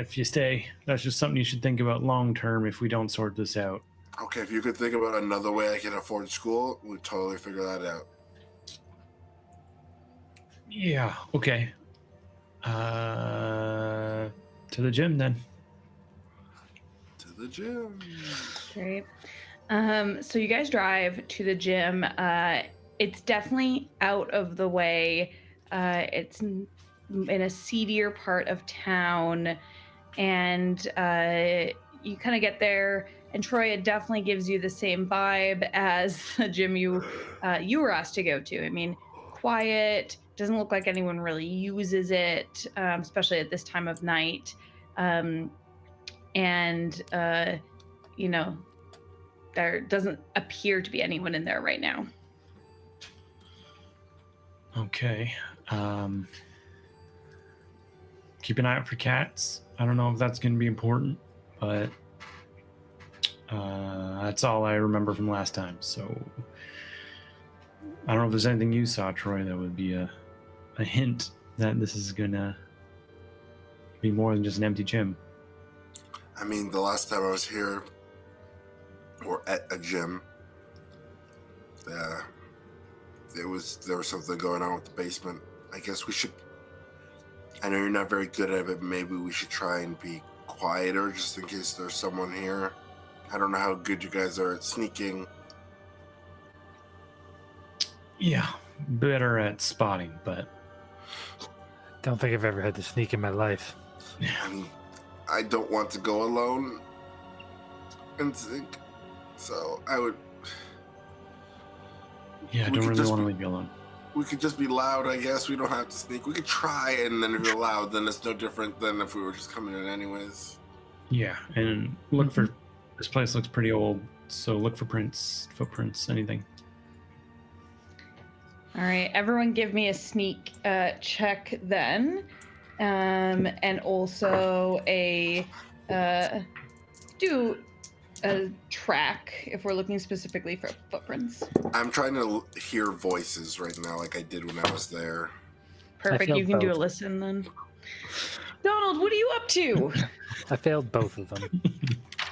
if you stay. That's just something you should think about long term if we don't sort this out. Okay, if you could think about another way I can afford school, we'd totally figure that out. Yeah, okay. To the gym then. To the gym. Great. So you guys drive to the gym. It's definitely out of the way. It's in a seedier part of town, and you kind of get there. And Troy, it definitely gives you the same vibe as the gym you were asked to go to. I mean, quiet. Doesn't look like anyone really uses it, especially at this time of night. You know, there doesn't appear to be anyone in there right now. Okay. Keep an eye out for cats. I don't know if that's going to be important, but that's all I remember from last time. So I don't know if there's anything you saw, Troy, that would be a hint that this is going to be more than just an empty gym. I mean, the last time I was here, or at a gym, there was something going on with the basement. I guess we should, I know you're not very good at it, but maybe we should try and be quieter just in case there's someone here. I don't know how good you guys are at sneaking. Yeah, better at spotting, but Don't think I've ever had to sneak in my life. I mean, I don't want to go alone and sneak, so I would... Yeah, I don't really want to leave you alone. We could just be loud, I guess. We don't have to sneak. We could try, and then if you're loud, then it's no different than if we were just coming in anyways. Yeah, and look for... This place looks pretty old, so look for footprints, anything. All right, everyone give me a sneak check then. And also a... do a track if we're looking specifically for footprints. I'm trying to hear voices right now, like I did when I was there. Perfect. failed You can do a both. listen then. Donald, what are you up to? I failed both of them.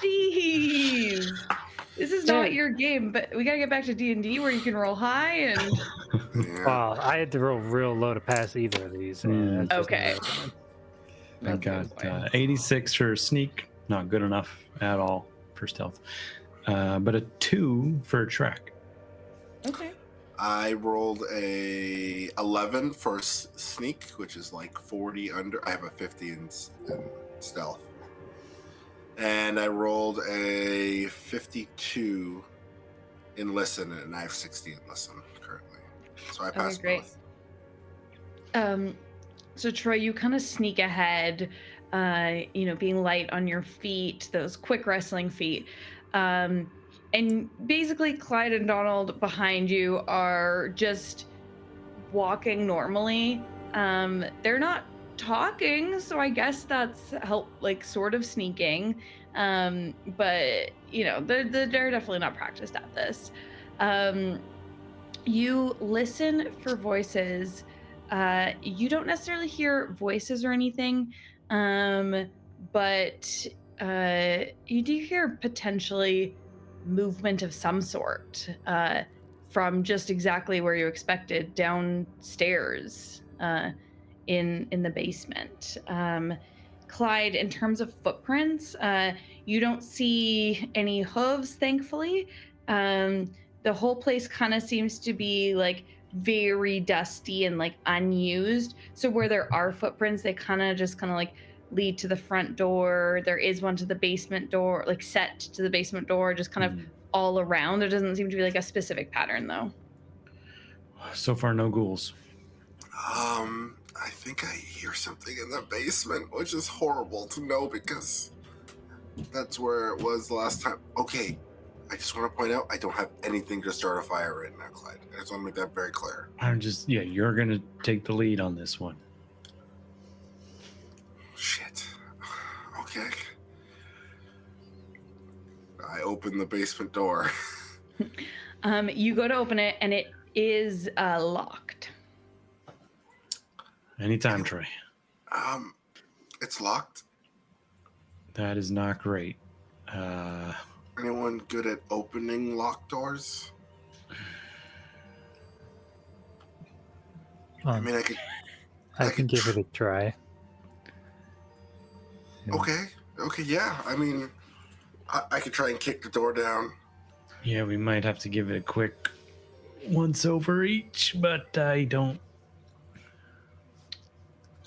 Jeez. This is not your game, but we gotta get back to D&D where you can roll high and... Yeah. Well, I had to roll real low to pass either of these. And that's just Okay. not happening. I That's a got good point. 86 for sneak, not good enough at all for stealth. But a 2 for track. Okay. I rolled a 11 for sneak, which is like 40 under. I have a 50 in stealth. And I rolled a 52 in listen, and I have 60 in listen currently. So I passed great. both. So Troy, you kind of sneak ahead, being light on your feet, those quick wrestling feet. And basically Clyde and Donald behind you are just walking normally. They're not talking, so I guess that's sort of sneaking. But they're definitely not practiced at this. You listen for voices. You don't necessarily hear voices or anything, but you do hear potentially movement of some sort from just exactly where you expected downstairs in the basement. Clyde, in terms of footprints, you don't see any hooves, thankfully. The whole place kind of seems to be like very dusty and like unused. So where there are footprints, they kind of like lead to the front door. There is one to the basement door, like set to the basement door, just kind of all around. There doesn't seem to be like a specific pattern though. So far, no ghouls. I think I hear something in the basement, which is horrible to know because that's where it was the last time. Okay, I just want to point out I don't have anything to start a fire right now, Clyde. I just want to make that very clear. You're going to take the lead on this one. Shit. Okay. I open the basement door. You go to open it and it is locked. Anytime, Troy. It's locked. That is not great. Anyone good at opening locked doors? I mean, I can give it a try. Okay, yeah. I mean, I could try and kick the door down. Yeah, we might have to give it a quick once over each, but I don't.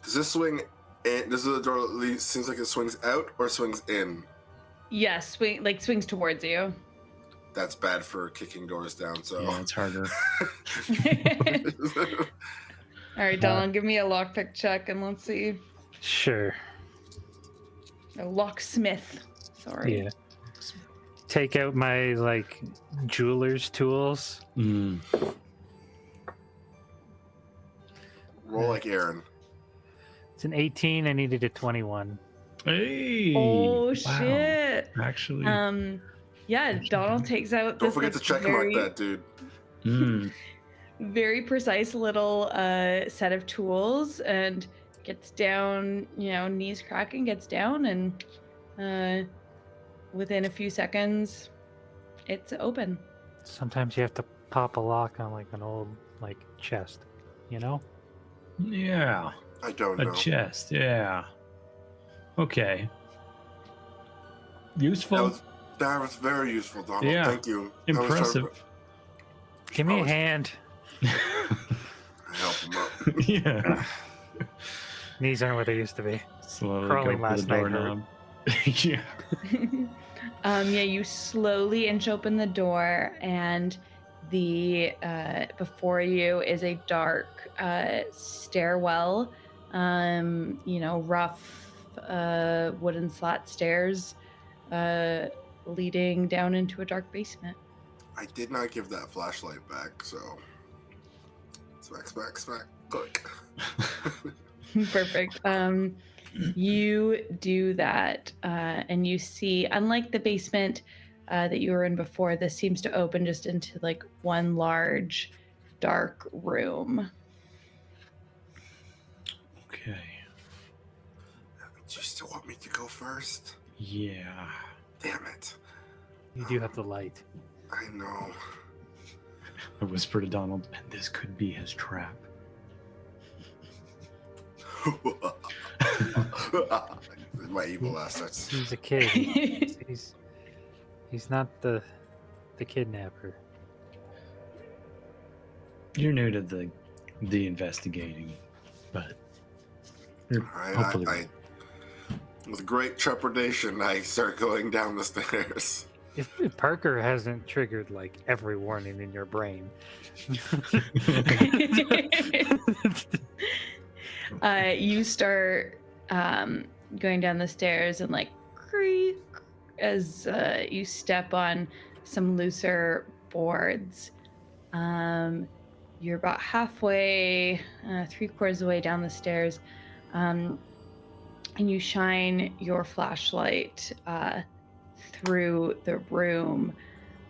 Does this swing in? Does the door seems like it swings out or swings in? Yes, swings towards you. That's bad for kicking doors down, so... Yeah, it's harder. All right, Donald, give me a lockpick check and let's see. Sure. A locksmith. Sorry. Yeah. Take out my, jeweler's tools. Roll like Aaron. It's an 18. I needed a 21. Hey! Oh, wow. shit. Actually. Yeah, Donald takes out Don't this forget to check mark that, dude. Very precise little set of tools and gets down, knees cracking, gets down, and within a few seconds, it's open. Sometimes you have to pop a lock on an old chest, Yeah. I don't know. A chest, yeah. Okay. Useful. That was very useful, Donald. Yeah. Thank you. Impressive. Give me a hand. Help him up. Yeah. Knees aren't what they used to be. Slowly Crawling go for last the night doorknob. Yeah. You slowly inch open the door, and the before you is a dark stairwell. Rough wooden slat stairs leading down into a dark basement. I did not give that flashlight back, so smack, click. Perfect. You do that, and you see, unlike the basement that you were in before. This seems to open just into like one large dark room. Okay. Do you still want me to go first? Yeah. Damn it. You do have the light. I know. I whisper to Donald, and this could be his trap. My evil assets. He's a kid. He's not the kidnapper. You're new to the investigating, but hopefully. I with great trepidation, I start going down the stairs. If Parker hasn't triggered like every warning in your brain. You start going down the stairs and like creak as you step on some looser boards. You're about halfway, 3/4 of the way down the stairs, and you shine your flashlight through the room,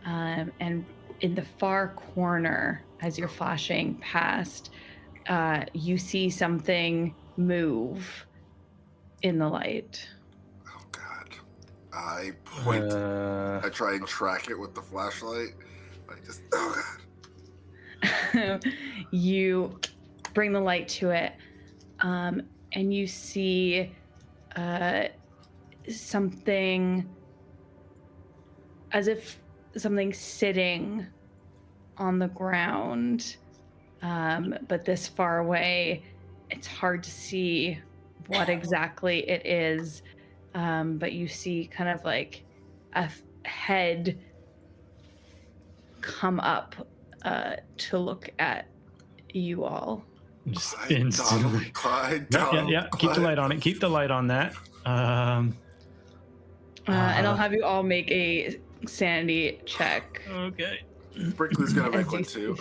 and in the far corner, as you're flashing past, you see something move in the light. Oh God! I point. I try and track it with the flashlight. I just. Oh God! You bring the light to it, and you see something, as if something sitting on the ground, but this far away, it's hard to see what exactly it is, but you see kind of like a head come up to look at you all. Just instantly. Yeah. Keep the light on it. Keep the light on that. And I'll have you all make a sanity check. Okay. Brinkley's gonna make one too.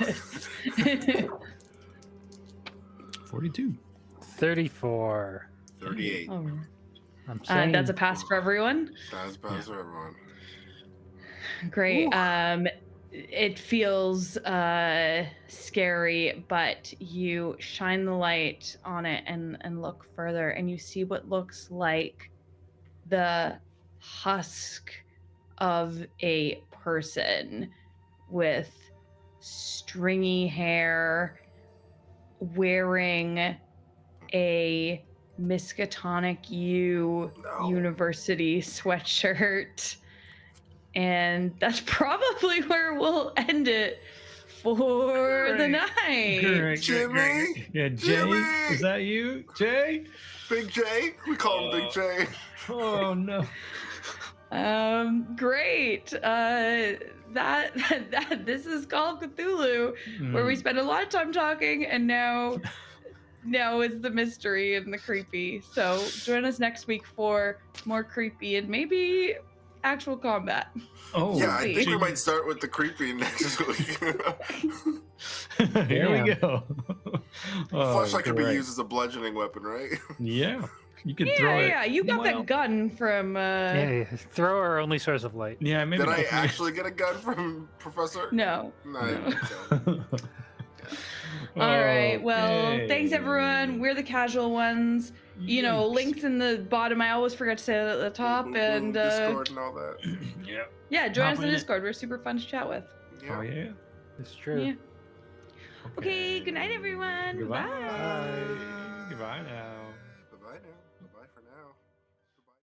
42. 34. 38. Oh. I'm saying That's a pass for everyone. That's pass for everyone. Great. Ooh. It feels scary, but you shine the light on it and look further, and you see what looks like the husk of a person with stringy hair, wearing a Miskatonic U University sweatshirt. And that's probably where we'll end it for the night. Great. Jimmy? Yeah, Jay, Jimmy? is that you? Jay? Big J? We call him Big J. Oh, no. Great. This is Call of Cthulhu, where we spend a lot of time talking, and now is the mystery and the creepy. So join us next week for more creepy and maybe actual combat. Oh, yeah, I think we might start with the creepy next week. Here we go. Flashlight can be used as a bludgeoning weapon, right? Yeah. You could throw it. Yeah, you got that gun from... Yeah, throw our only source of light. Yeah, maybe. Did I actually get a gun from Professor? No. No. All right, well, thanks everyone. We're the casual ones. You know, links in the bottom. I always forget to say that at the top. And Discord and all that. Yeah. Yeah, join us in the Discord. We're super fun to chat with. Yeah. Oh, yeah. It's true. Yeah. Okay, good night, everyone. Goodbye. Bye. Goodbye now.